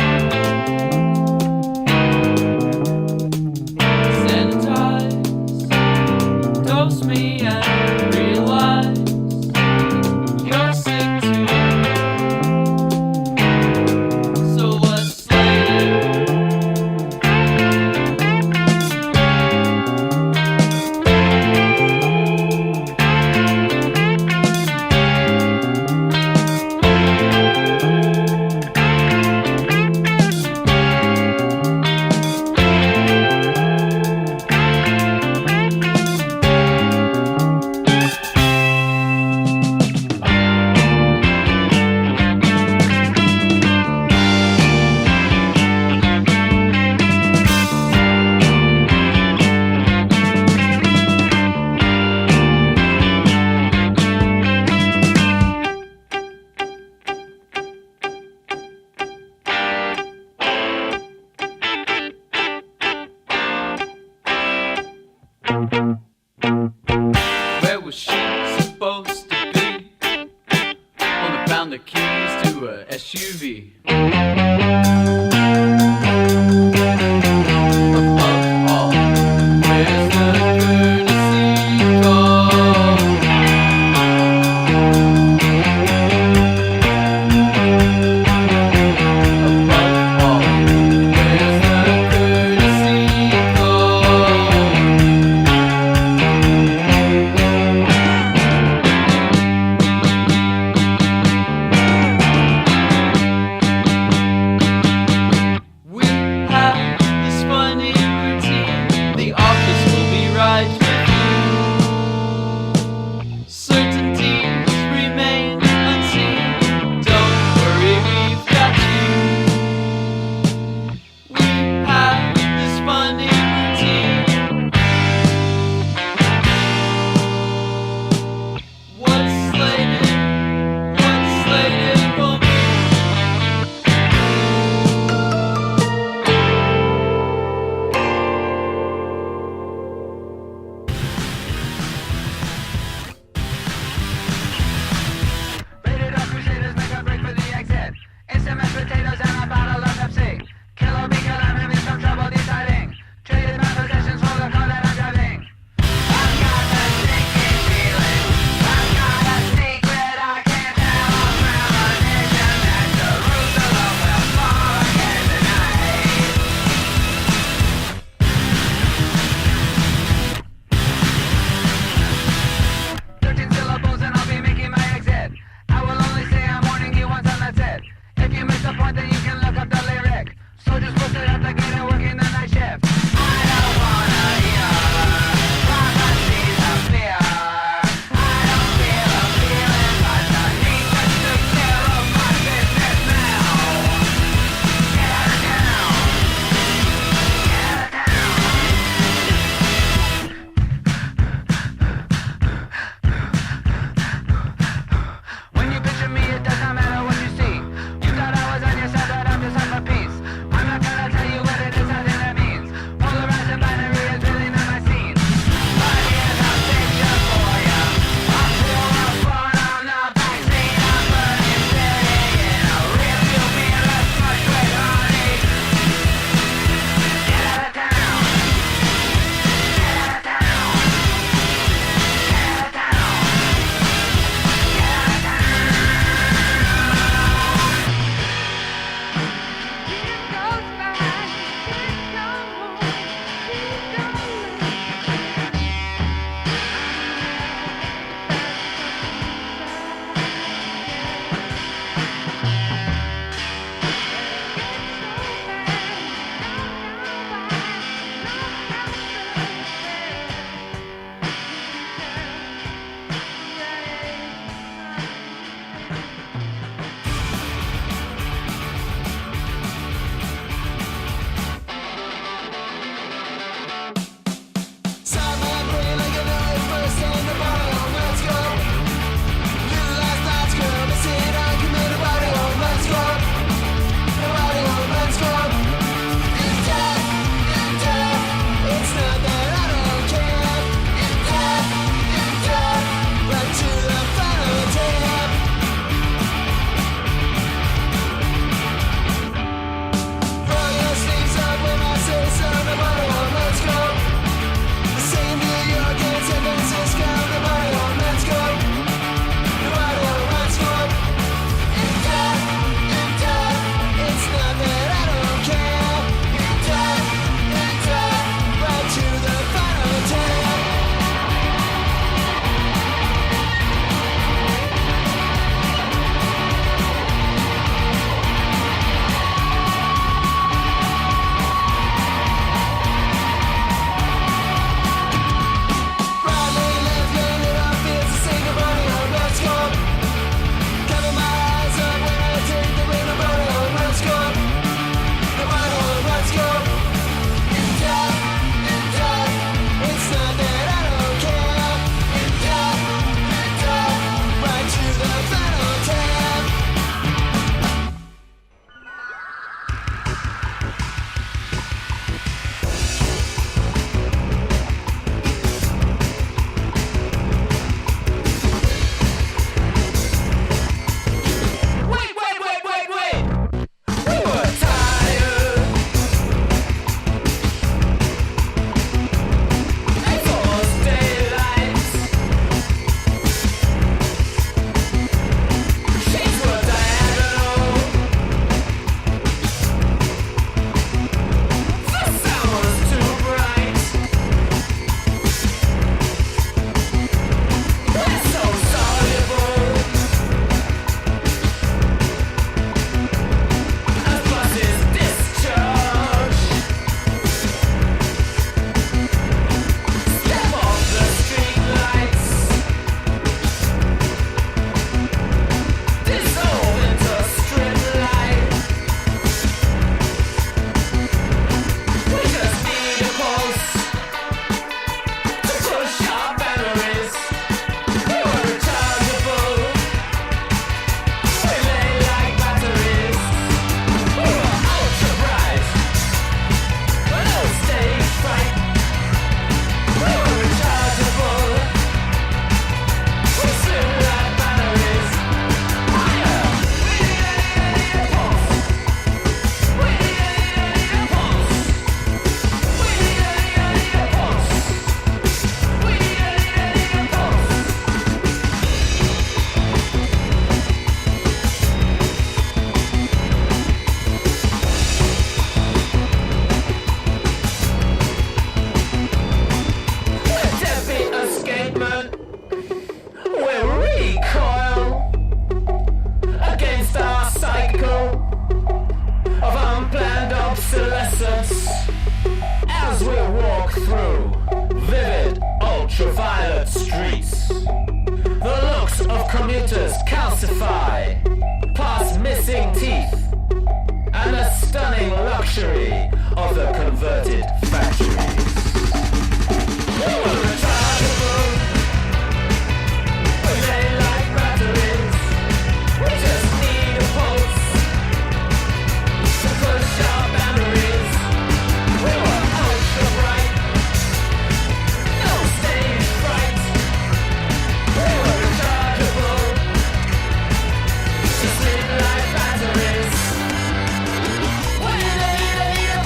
Sanitize, dose me and realize you're sick too. So what's later? Where was she supposed to be? Only found the keys to a SUV. Above all, where's the courtesy call? Above all, where's the courtesy call? commuters calcify past missing teeth and the stunning luxury of the converted factories. We were rechargeable, we lay like batteries. We just need a pulse to push our boundaries. We were ultra bright, no stage fright. We were rechargeable, just lit like batteries. We need a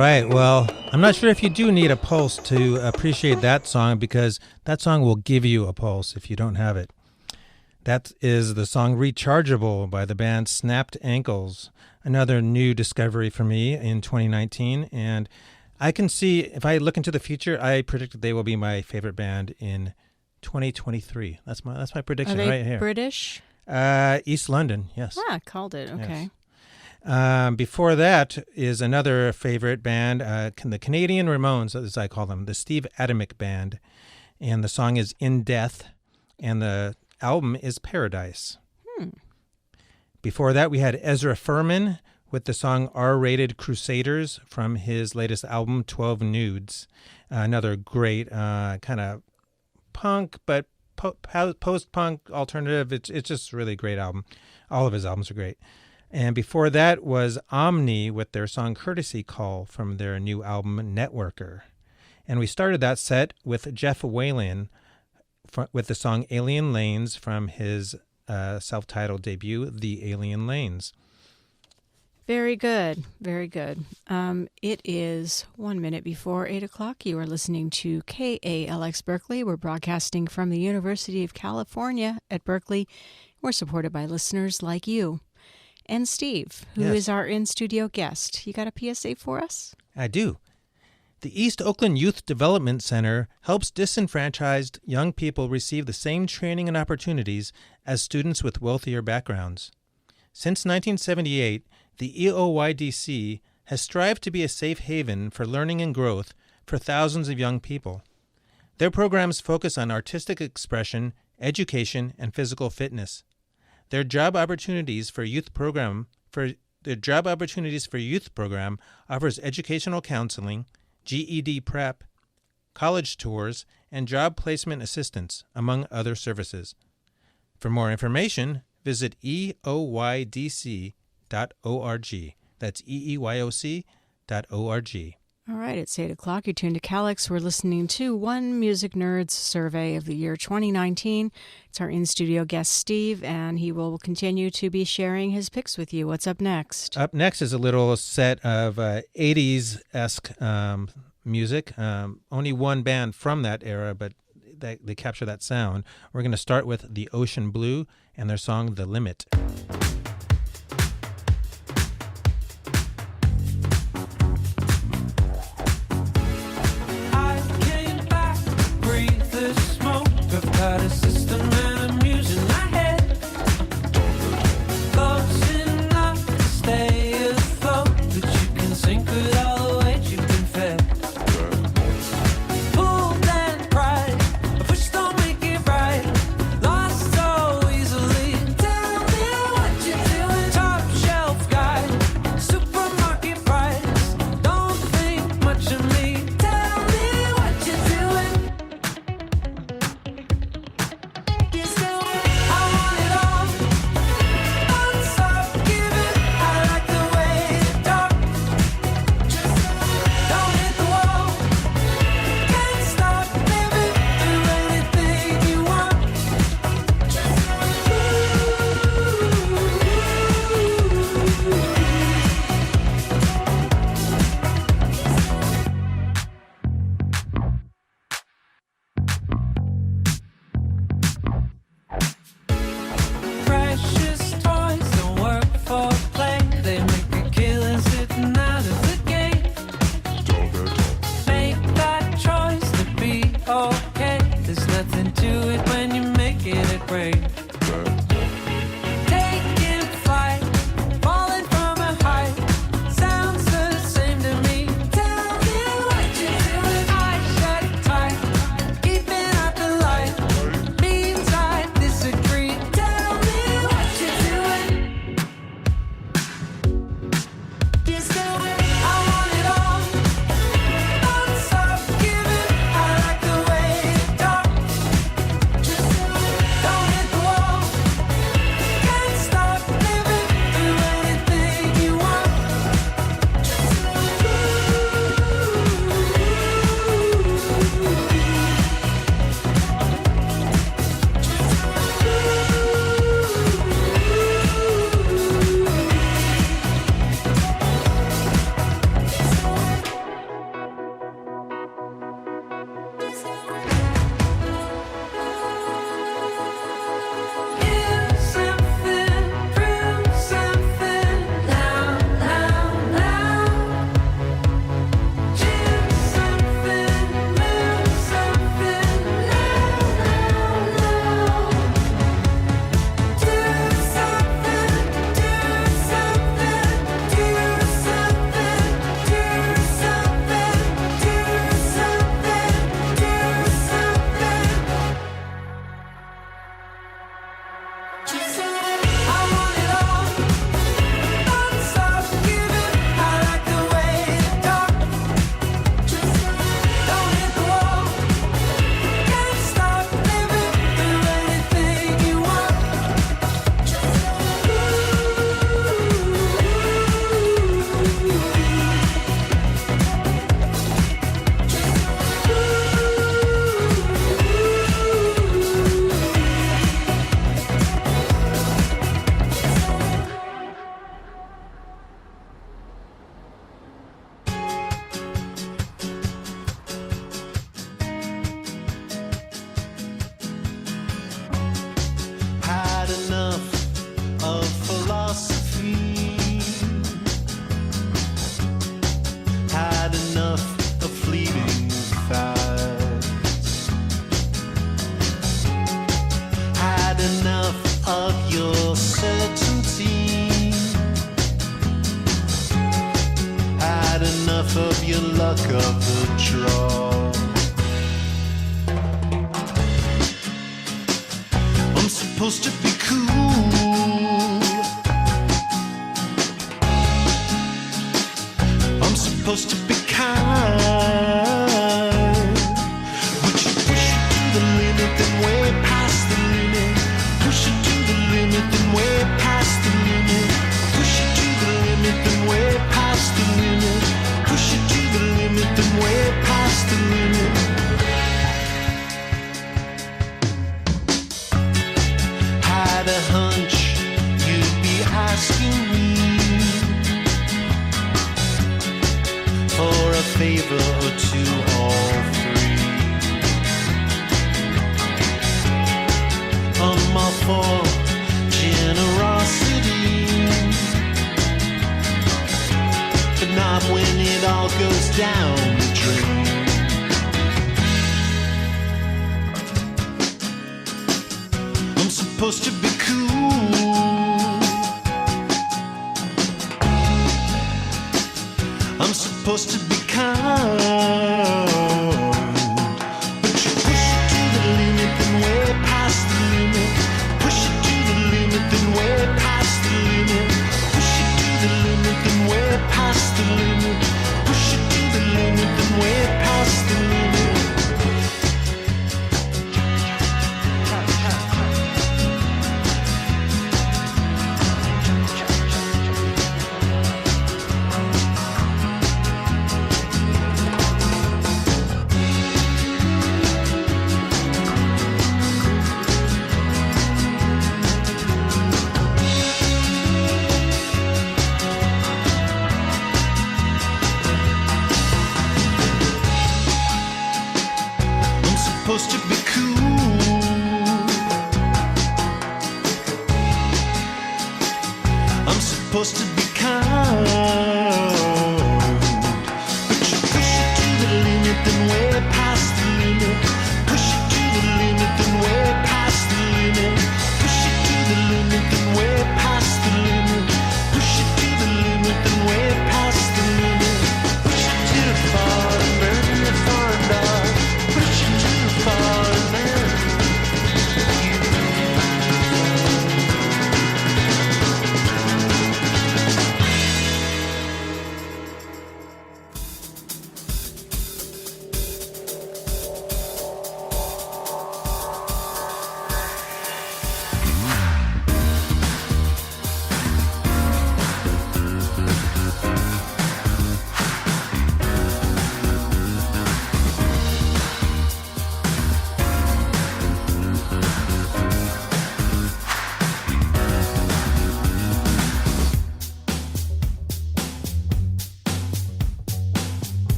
right. Well, I'm not sure if you do need a pulse to appreciate that song, because that song will give you a pulse if you don't have it. That is the song Rechargeable by the band Snapped Ankles, another new discovery for me in 2019. And I can see, if I look into the future, I predict that they will be my favorite band in 2023. That's my prediction Are they right here. British? East London, yes. Called it. Okay. Yes. Before that is another favorite band, the Canadian Ramones, as I call them, the Steve Atomic Band. And the song is In Death, and the album is Paradise. Before that, we had Ezra Furman with the song R-Rated Crusaders from his latest album, 12 Nudes. Another great kind of punk, but post-punk alternative. It's just a really great album. All of his albums are great. And before that was Omni with their song Courtesy Call from their new album, Networker. And we started that set with Jeff Whalen with the song Alien Lanes from his self-titled debut, The Alien Lanes. Very good. Very good. It is 1 minute before 8 o'clock. You are listening to KALX Berkeley. We're broadcasting from the University of California at Berkeley. We're supported by listeners like you. And Steve, who Yes. is our in-studio guest. You got a PSA for us? I do. The East Oakland Youth Development Center helps disenfranchised young people receive the same training and opportunities as students with wealthier backgrounds. Since 1978, the EOYDC has strived to be a safe haven for learning and growth for thousands of young people. Their programs focus on artistic expression, education, and physical fitness. Their Job Opportunities for Youth program offers educational counseling, GED prep, college tours, and job placement assistance, among other services. For more information, visit eoydc.org. That's EEYOC.org. All right, it's 8 o'clock. You're tuned to KALX. We're listening to One Music Nerds Survey of the year 2019. It's our in-studio guest, Steve, and he will continue to be sharing his picks with you. What's up next? Up next is a little set of 80s-esque music. Only one band from that era, but they capture that sound. We're going to start with The Ocean Blue and their song The Limit. I came back, breathe the smoke. I've got a system and I'm using my head. Close enough to stay afloat, but you can sink with all the weight you've been fed. Pulled and cried, a push don't make it right. Lost so easily. Tell me what you're doing. Top shelf guy, supermarket price. Don't think much of me. Tell me what you're doing.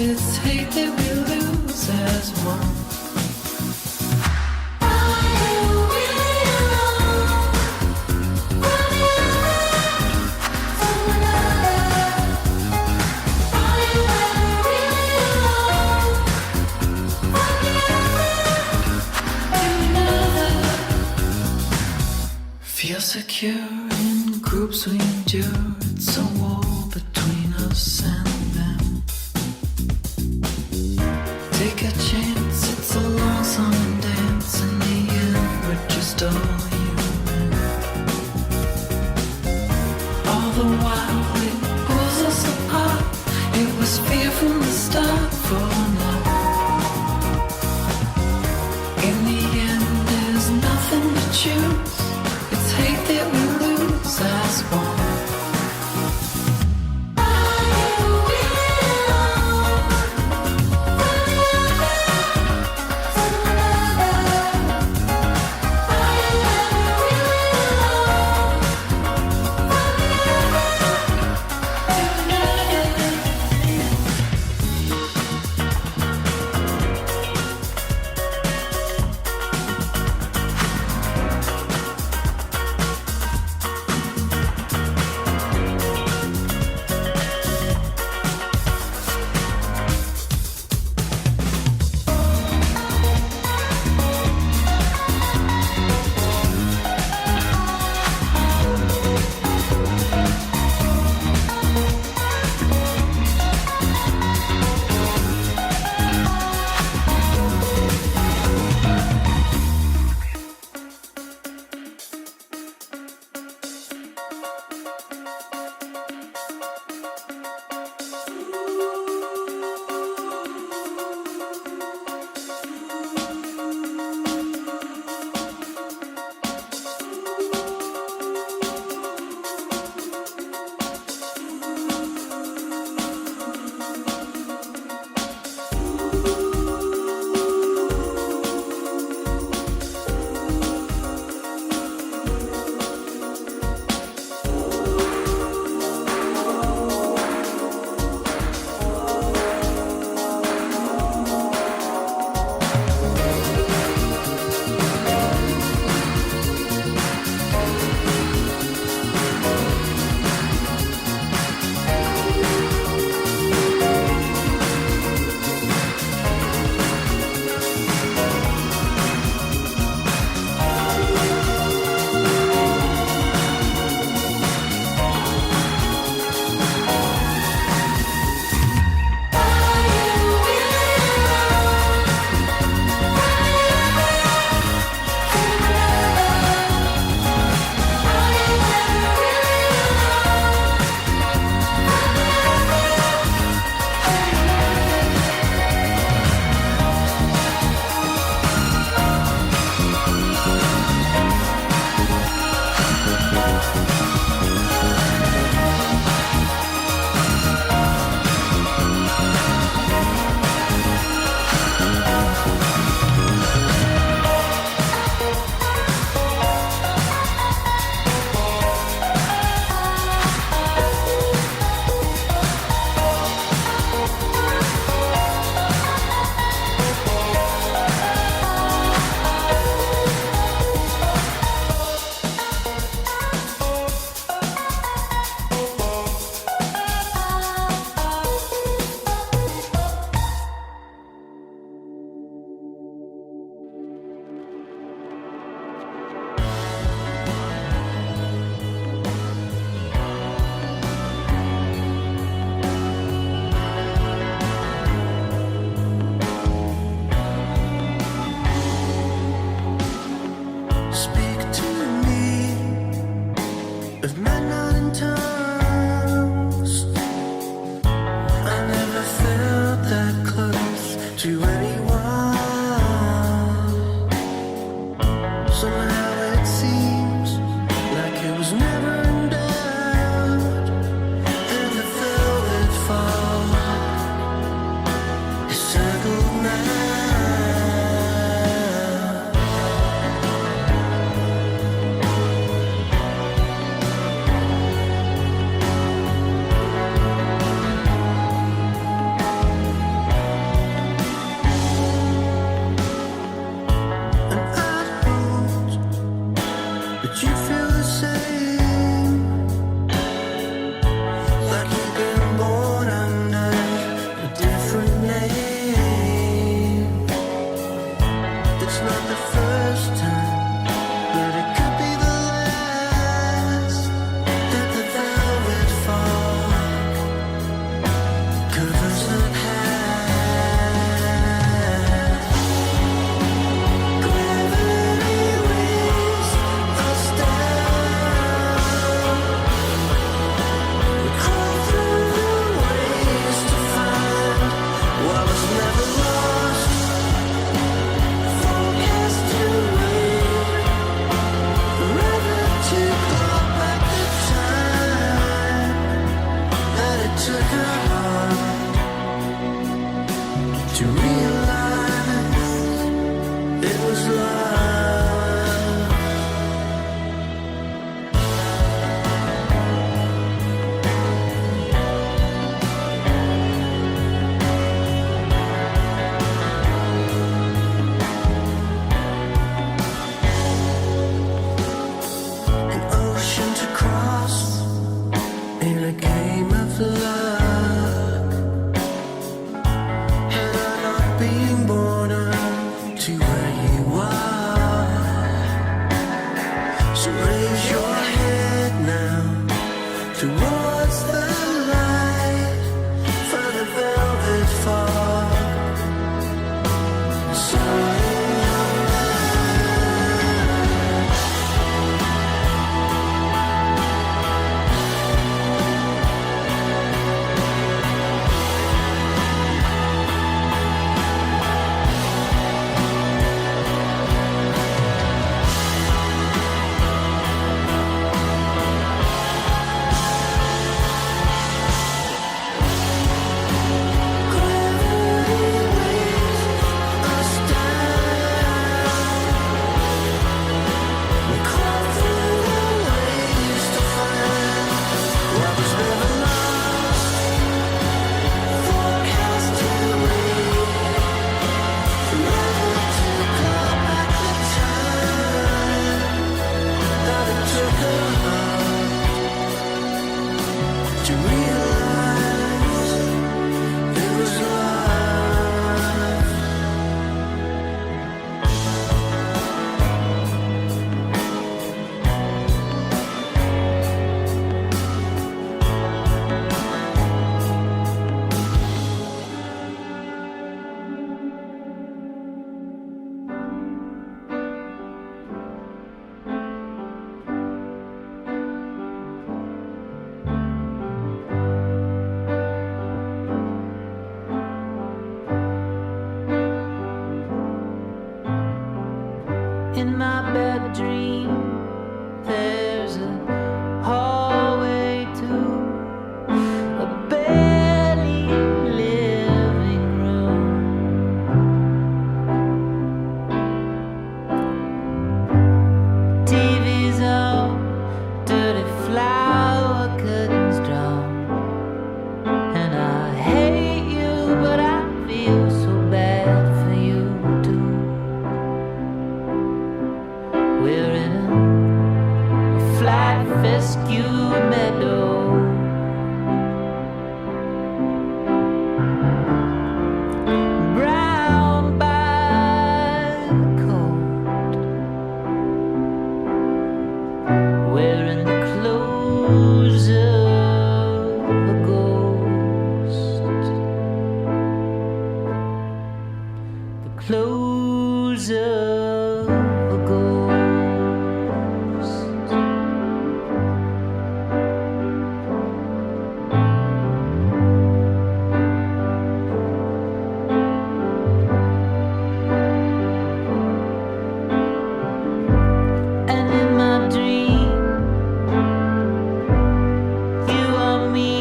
It's hate that we lose as one. secure in groups we endure. It's a wall between us and them. Take a chance, it's a long song and dance. In the end, we're just all human. All the while it pulls us apart. It was fear from the start for now. In the end, there's nothing to choose. It's hate that we lose as one. It's not the first time, but it could be the last. was love. An ocean to cross in a game of luck. Had I not been born to where you are, so raise your head now towards the light for the velvet fog. So to realize it was love. In my bad dream, there's a hallway to a barely living room. TV's on, dirty flower curtains drawn, and I hate you, but I feel so bad for you too. We're in a flat fescue meadow, brown by the cold. We're in the clothes of a ghost, the clothes of a ghost. And in my dream, you are me,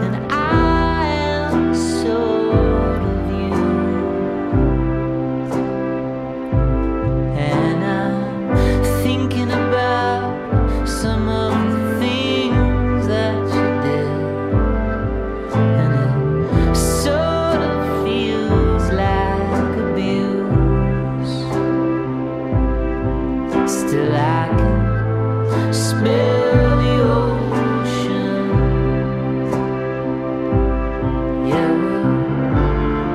and I am sort of you. And I'm thinking about some of the things that you did, and it sort of feels like abuse. Still I can smell the ocean. Yeah,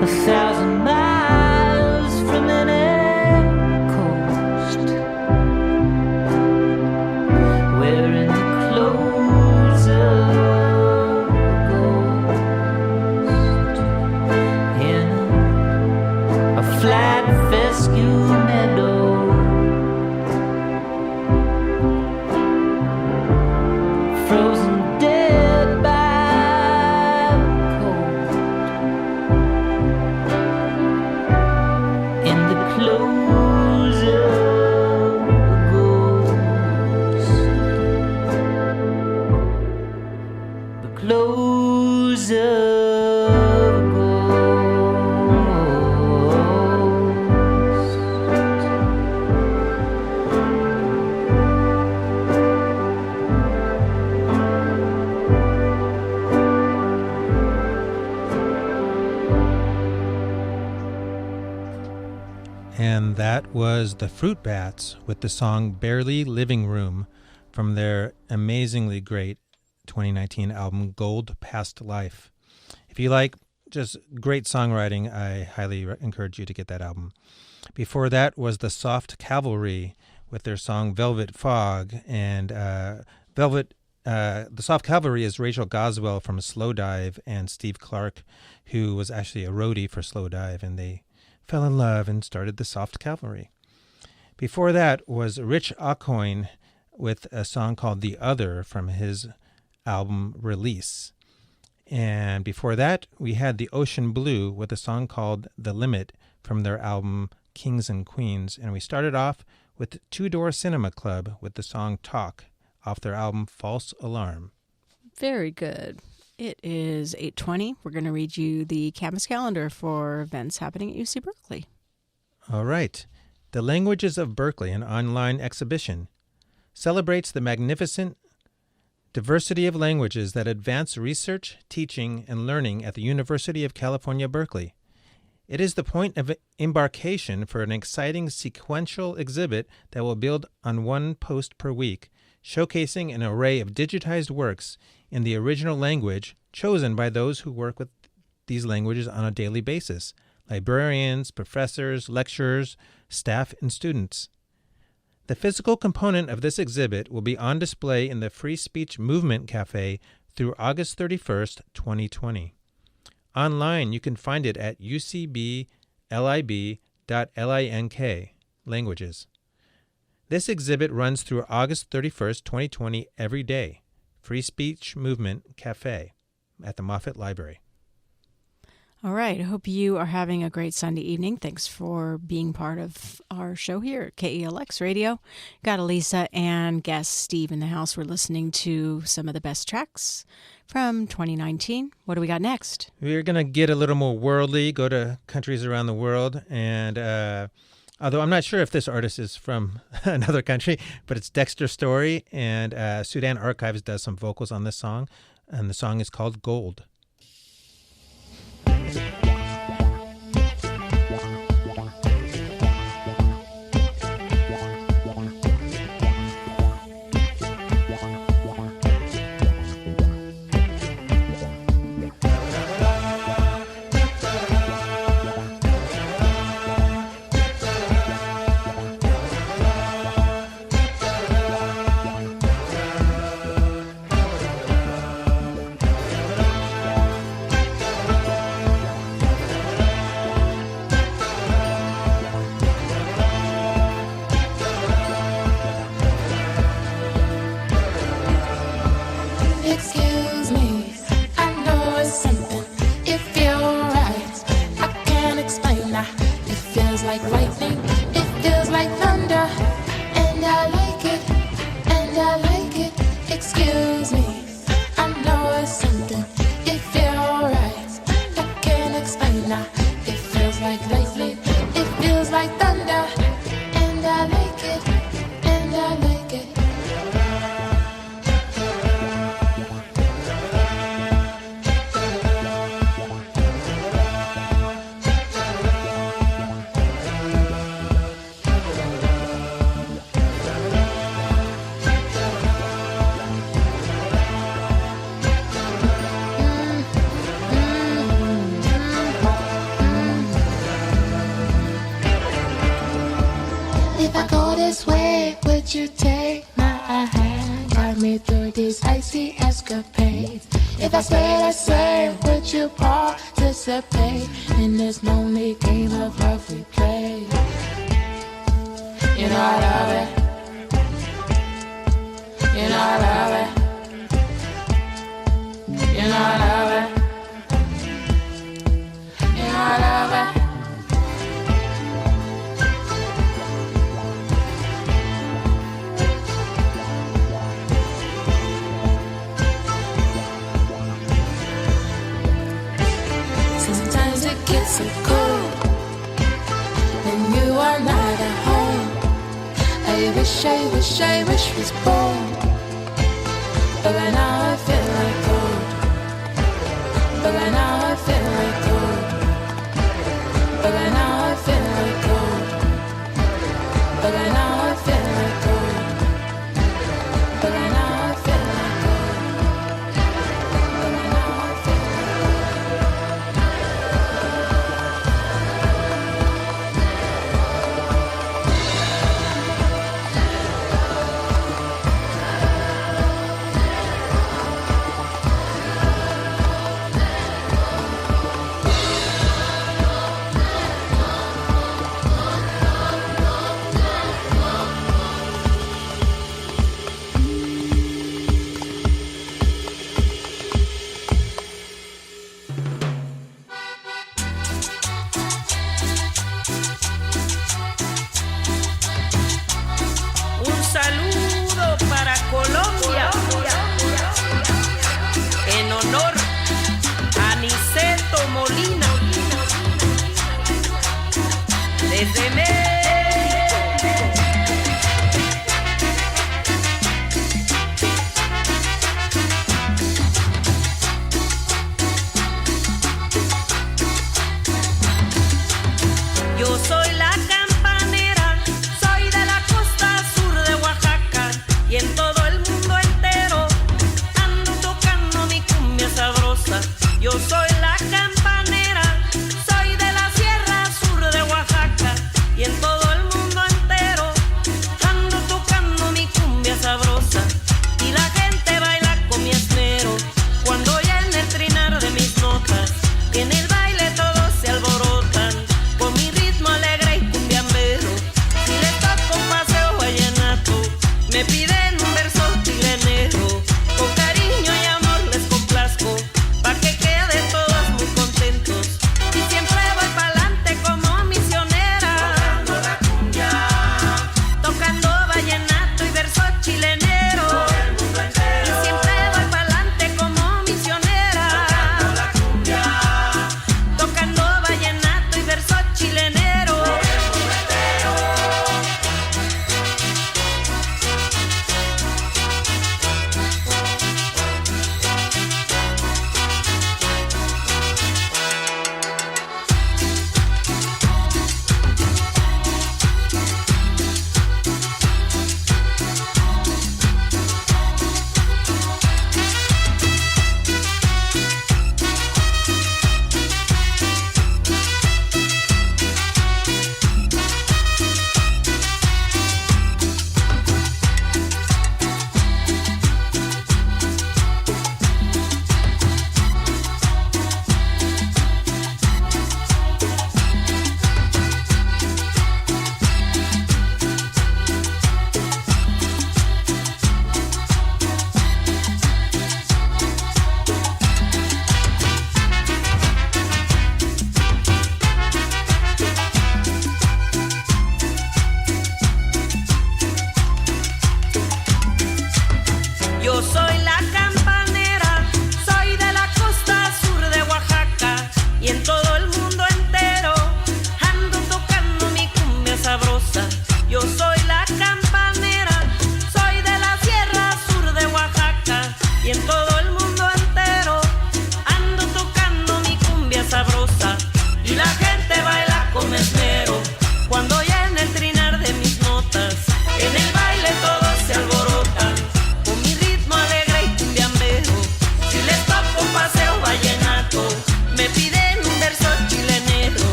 we're 1,000 miles from any coast. We're in the clothes of a ghost, in a flat fescue meadow, frozen dead by the cold, in the clothes of a ghost, the clothes of a ghost. And that was the Fruit Bats with the song Barely Living Room from their amazingly great 2019 album Gold Past Life. If you like just great songwriting, I highly encourage you to get that album. Before that was the Soft Cavalry with their song Velvet Fog. And the Soft Cavalry is Rachel Goswell from Slow Dive and Steve Clark, who was actually a roadie for Slow Dive, and they fell in love and started the Soft Cavalry. Before that was Rich Aucoin with a song called The Other from his album Release. And before that, we had the Ocean Blue with a song called The Limit from their album Kings and Queens. And we started off with Two Door Cinema Club with the song Talk off their album False Alarm. Very good. It is 8:20. We're going to read you the campus calendar for events happening at UC Berkeley. All right. The Languages of Berkeley, an online exhibition, celebrates the magnificent diversity of languages that advance research, teaching, and learning at the University of California, Berkeley. It is the point of embarkation for an exciting sequential exhibit that will build on one post per week, showcasing an array of digitized works in the original language chosen by those who work with these languages on a daily basis, librarians, professors, lecturers, staff, and students. The physical component of this exhibit will be on display in the Free Speech Movement Cafe through August 31st, 2020. Online, you can find it at ucblib.link, languages. This exhibit runs through August 31st, 2020 every day. Free Speech Movement Cafe at the Moffett Library. All right. I hope you are having a great Sunday evening. Thanks for being part of our show here at KALX Radio. Got Alisa and guest Steve in the house. We're listening to some of the best tracks from 2019. What do we got next? We're going to get a little more worldly, go to countries around the world. And although I'm not sure if this artist is from another country, but it's Dexter Story. And Sudan Archives does some vocals on this song. And the song is called Gold. Excuse me, I know it's something. It feels right. I can't explain that. It feels like lightning. It feels like thunder. And I like it. And I like it. Excuse me, I know it's something. It feels right. I can't explain that. It feels like lightning. It feels like thunder. And I like it. And I like it. If I go this way, would you take my hand? Guide me through these icy escapades. If I stay the same, would you participate in this lonely game of love we play? You know I love it. You know I love it. You know I love it. You know I love it. Sometimes it gets so cold when you are not at home. I wish was born. But right now I feel like gold. But right now I feel like gold. But right now I feel like gold. desde México. Yo soy la campanera, soy de la costa sur de Oaxaca y en todo el mundo entero ando tocando mi cumbia sabrosa. Yo soy la campanera, soy de la sierra sur de Oaxaca y en todo el mundo entero ando tocando mi cumbia sabrosa. Y la gente baila con mi esmero cuando oyen el trinar de mis notas. En el baile todos se alborotan con mi ritmo alegre y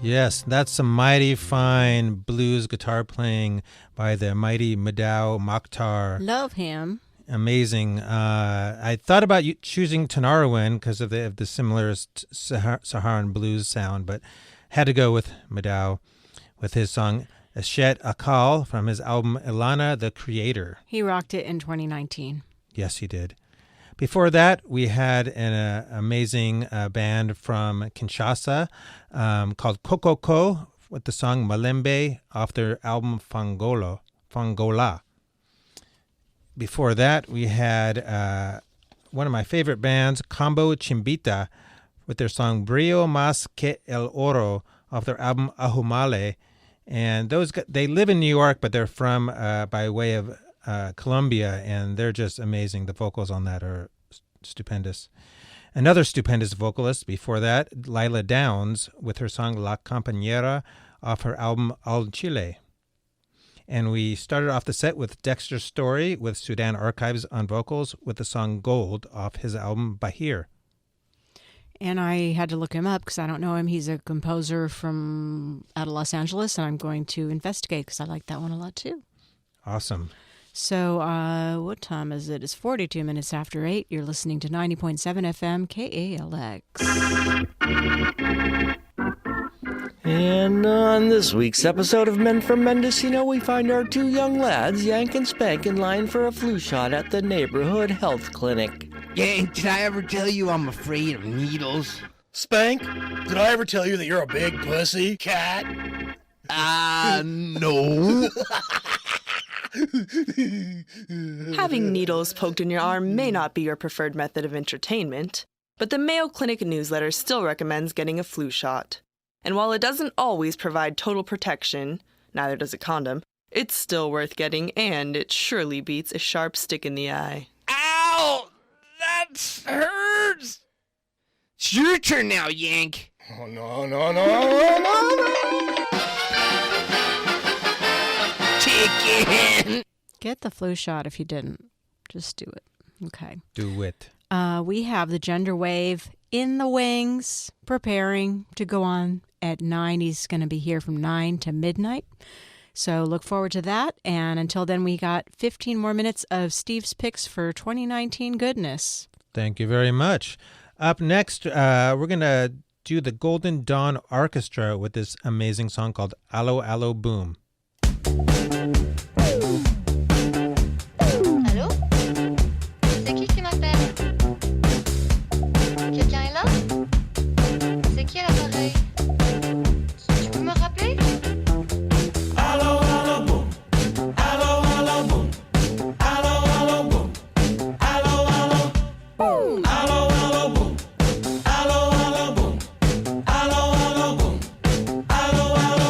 Yes, that's some mighty fine blues guitar playing by the mighty Madao Mokhtar. Love him. Amazing. I thought about choosing Tanarwin because of the similar Saharan blues sound, but had to go with Madao with his song Eshet Akal from his album Ilana the Creator. He rocked it in 2019. Yes, he did. Before that, we had an amazing band from Kinshasa called Kokoko with the song Malembe off their album Fangola. Before that, we had one of my favorite bands, Combo Chimbita, with their song Brio Mas Que El Oro off their album Ahumale. And they live in New York, but they're from by way of Colombia, and they're just amazing. The vocals on that are stupendous. Another stupendous vocalist before that, Lila Downs, with her song La Compañera off her album Al Chile. And we started off the set with Dexter Story with Sudan Archives on vocals with the song Gold off his album Bahir. And I had to look him up because I don't know him. He's a composer out of Los Angeles, and I'm going to investigate because I like that one a lot too. Awesome. So what time is it? It's 42 minutes after 8. You're listening to 90.7 FM KALX. And on this week's episode of Men from Mendocino, we find our two young lads, Yank and Spank, in line for a flu shot at the neighborhood health clinic. Yank, did I ever tell you I'm afraid of needles? Spank, did I ever tell you that you're a big pussy cat? No. Having needles poked in your arm may not be your preferred method of entertainment, but the Mayo Clinic newsletter still recommends getting a flu shot. And while it doesn't always provide total protection, neither does a condom, it's still worth getting, and it surely beats a sharp stick in the eye. Ow! That hurts! It's your turn now, Yank. Oh, no. Chicken! Get the flu shot if you didn't. Just do it. Okay. Do it. We have the gender wave in the wings, preparing to go on at 9. He's going to be here from 9 to midnight. So look forward to that. And until then, we got 15 more minutes of Steve's picks for 2019 goodness. Thank you very much. Up next, we're going to do the Golden Dawn Orchestra with this amazing song called Allo Allo Boom. Allô? C'est qui m'appelle? Quelqu'un est là? C'est qui à l'appareil? Tu peux me rappeler? Allo, allo, boom. Allo, allo, boom. Allo, allo, boom. Allo, allo. Boom. Allo, allo, boom. Allo, allo, boom. Allo, allo, boom. Allo, allo.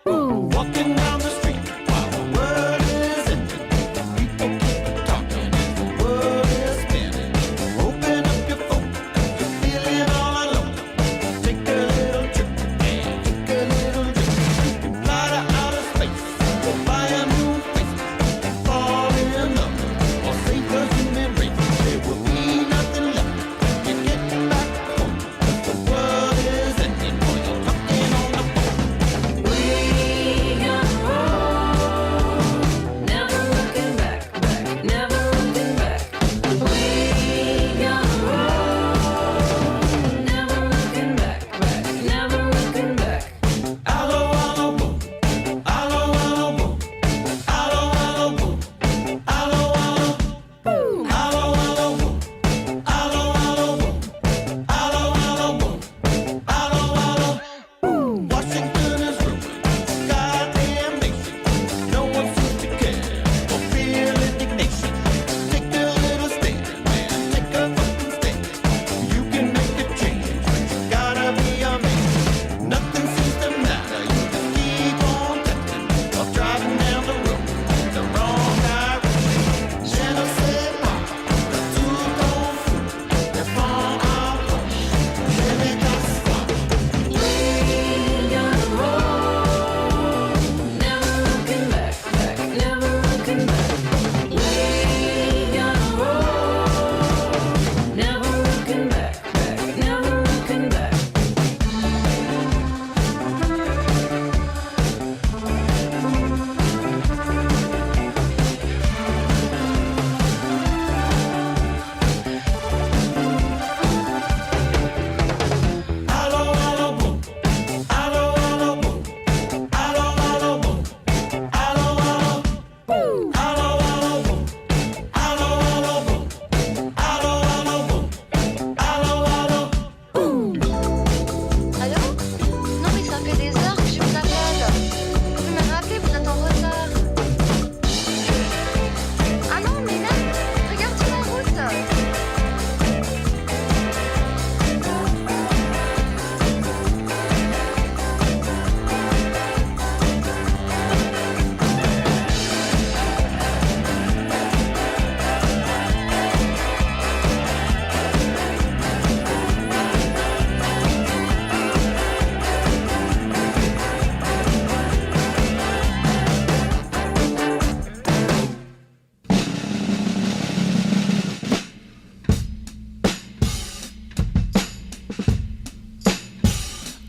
Boom. Walking down the street while the world is ending. People keep talking as the world is spinning. Open up your phone if you're feeling all alone. Take a little trip and take a little trip. You can fly to outer space or buy a new face and fall in love or save the human race. There will be nothing left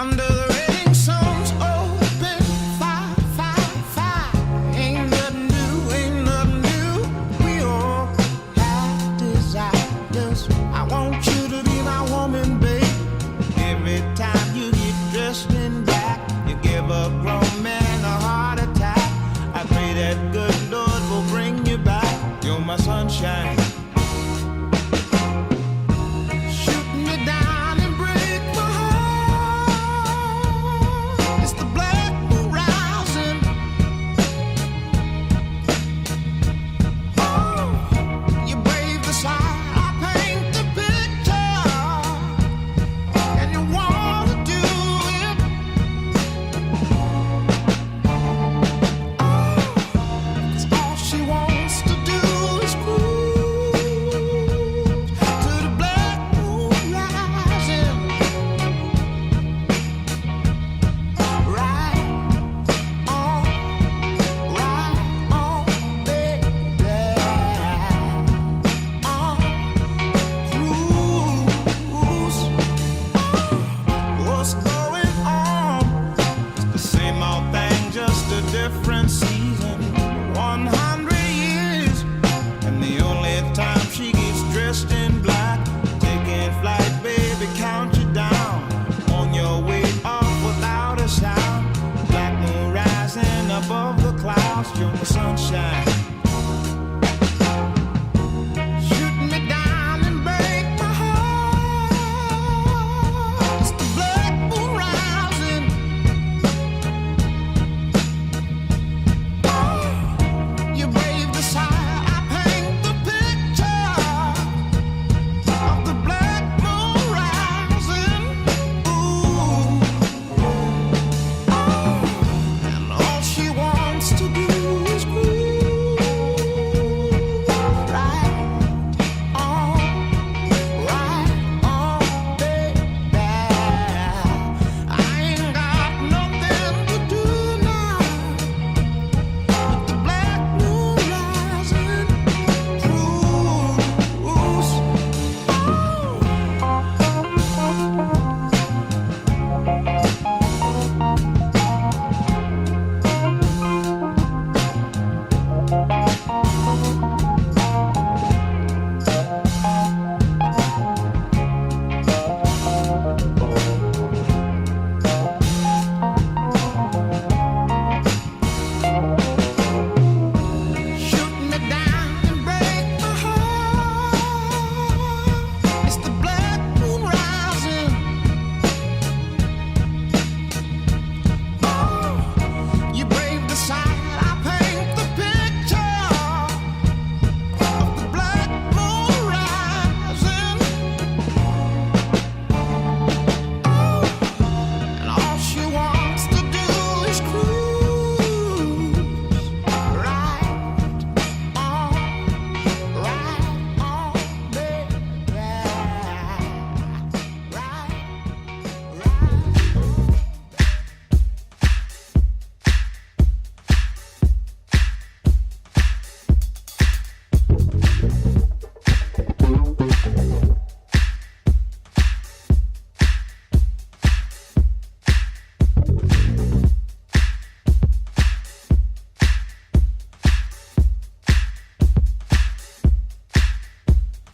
Under the rating sun's open fire, fire, fire. Ain't nothing new. We all have desires. I want you to be my woman, babe. Every time you get dressed in black, you give a grown man a heart attack. I pray that good Lord will bring you back. You're my sunshine. Shoot me down and break my heart. It's the black moon rising. Oh, you brave the side, I paint the picture, and you wanna do it. Oh, 'cause all she wants to do is cruise to the black moon rising. Right on, baby. On cruise. What's going on? The same old thing, just a different season. 100 years, and the only time she gets dressed in black. Taking flight, baby, count you down. On your way off without a sound. Black moon rising above the clouds, you're the sunshine. Shoot me down and break my heart. It's the black moon rising. Oh, you brave the side, I paint the picture of the black moon rising. Ooh, oh, and all she wants to do is cruise right on, baby. I ain't got nothing to do now. The black moon rising, cruise. Shoot me down and break my heart. It's the black moon rising. Oh, you brave the side, I paint the picture of the black moon rising. Oh, and all she wants to do is cruise right on, baby.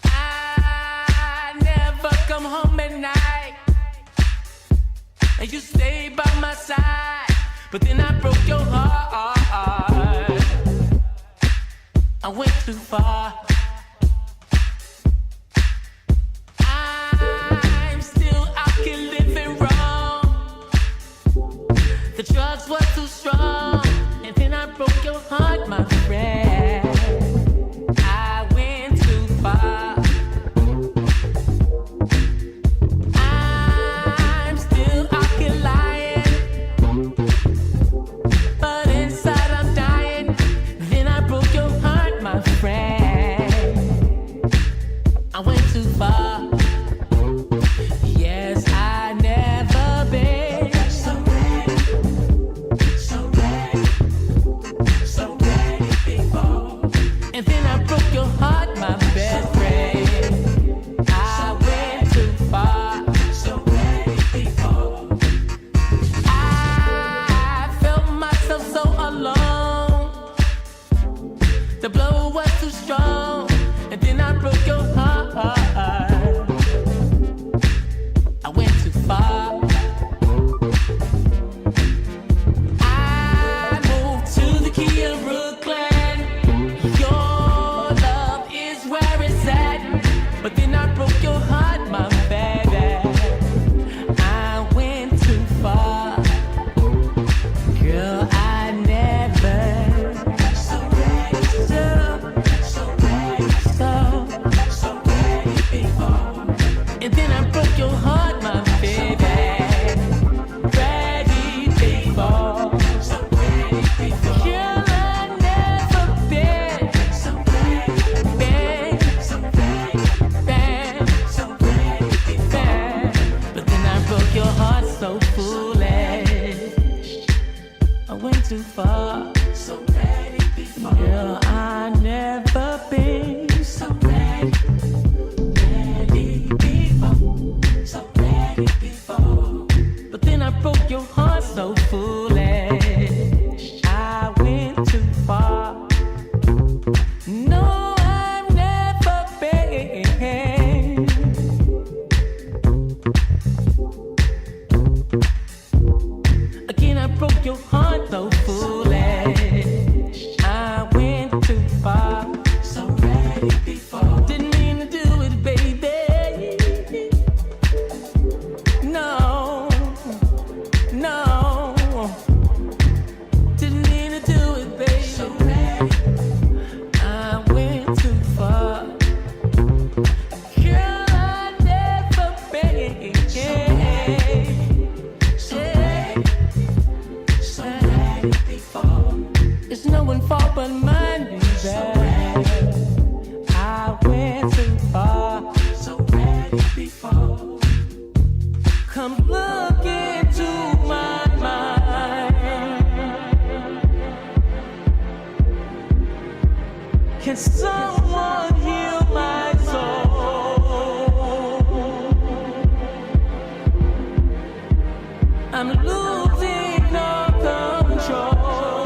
I never come home at night, and you stay by my side, but then I broke your heart. I went too far. I'm still out here living wrong. The drugs were too strong, and then I broke your heart, my friend. I went too far. I'm still out here lying, but inside I'm dying. Then I broke your heart, my friend. I went too far. Yes, I never been so bad, so bad, so bad. too far. So ready before. Girl, I never been so ready. Ready before. So ready before. But then I broke your heart so foolish. I went too far. No, I've never been. Again, I broke your heart so foolish. I went too far. So ready before. Didn't mean to do it, baby. No, no. Didn't mean to do it, baby. So ready. I went too far. Girl, I never been. So ready before. It's no one's fault but mine, baby. I went too far. So ready before. Come look into my mind. Can someone heal my soul? I'm losing all control.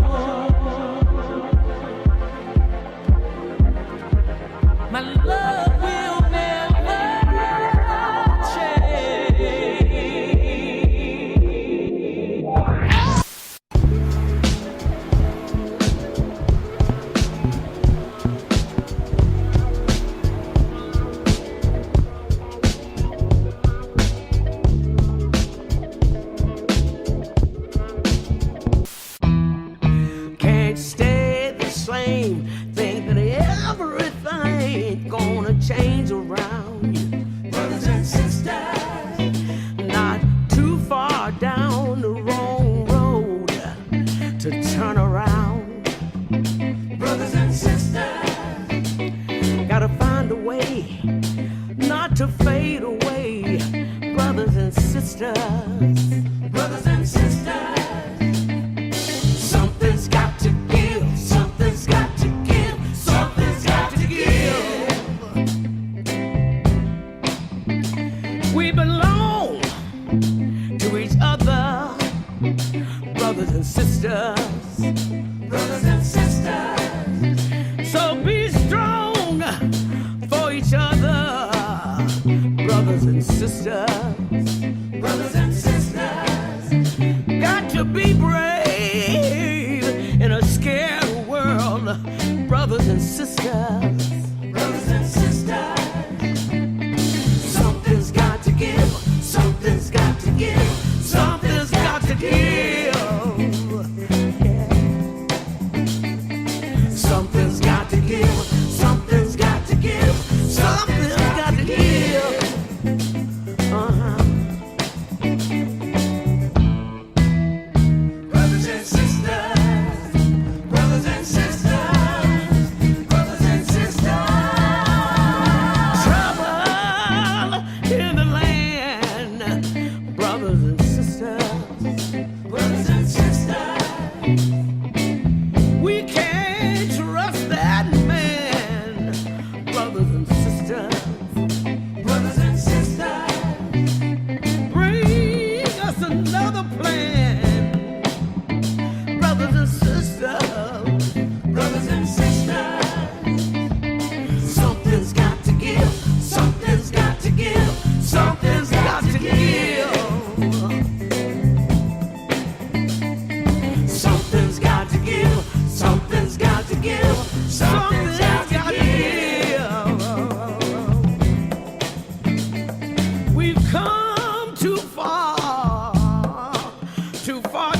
My love will never Can't stay the same. Think that everything gonna change around you. Brothers and sisters, not too far down the wrong road to turn around. Brothers and sisters, gotta find a way not to fade away. Brothers and sisters, brothers and sisters. Something's got to give, something's got to give, something's got to give. We belong to each other, brothers and sisters, brothers and sisters. So be strong for each other, brothers and sisters, brothers and sisters. Got to be brave in a scared world, brothers and sisters, brothers and sisters. Something's got to give, something's got to give, something's got to give. Yeah. Something's got to give, something's got to give, something's got to give. Brothers and sisters, brothers and sisters, brothers and sisters. Trouble in the land, brothers and sisters, brothers and sisters. We can't trust that man, brothers and sisters, brothers and sisters. Bring us another plan, brothers and sisters, brothers and sisters. Something's got to give, something's got to give, something's got to give. Something's got to give, something's got to give, something's got to give. We've come too far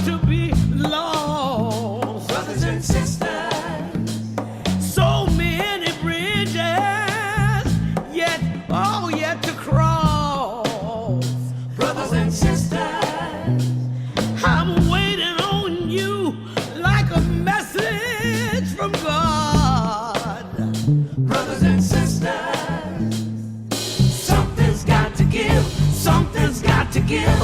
to be lost, brothers and sisters. So many bridges, yet to cross, brothers and sisters. I'm waiting on you like a message from God, brothers and sisters. Something's got to give, something's got to give,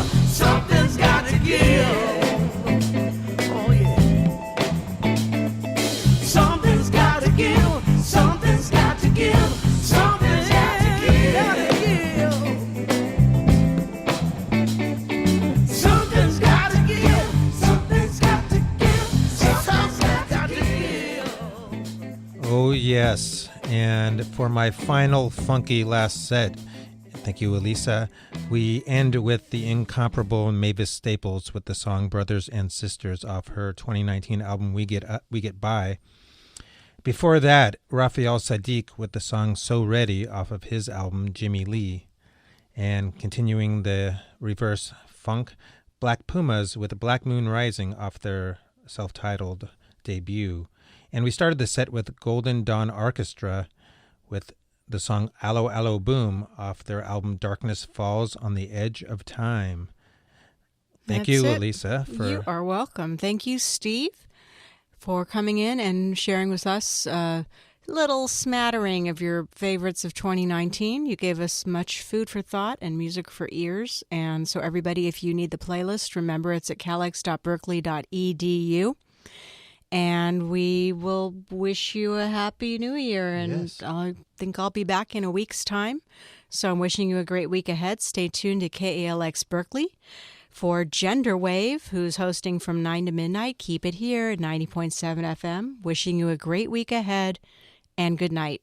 Yes, and for my final funky last set, thank you, Alisa, we end with the incomparable Mavis Staples with the song Brothers and Sisters off her 2019 album We Get By. Before that, Raphael Sadiq with the song So Ready off of his album Jimmy Lee. And continuing the reverse funk, Black Pumas with Black Moon Rising off their self-titled debut. And we started the set with Golden Dawn Orchestra with the song Allo Allo Boom off their album Darkness Falls on the Edge of Time. Thank you, Alisa. You are welcome. Thank you, Steve, for coming in and sharing with us a little smattering of your favorites of 2019. You gave us much food for thought and music for ears. And so everybody, if you need the playlist, remember it's at kalx.berkeley.edu. And we will wish you a happy new year. And yes. I think I'll be back in a week's time. So I'm wishing you a great week ahead. Stay tuned to KALX Berkeley for Gender Wave, who's hosting from 9 to midnight. Keep it here at 90.7 FM. Wishing you a great week ahead and good night.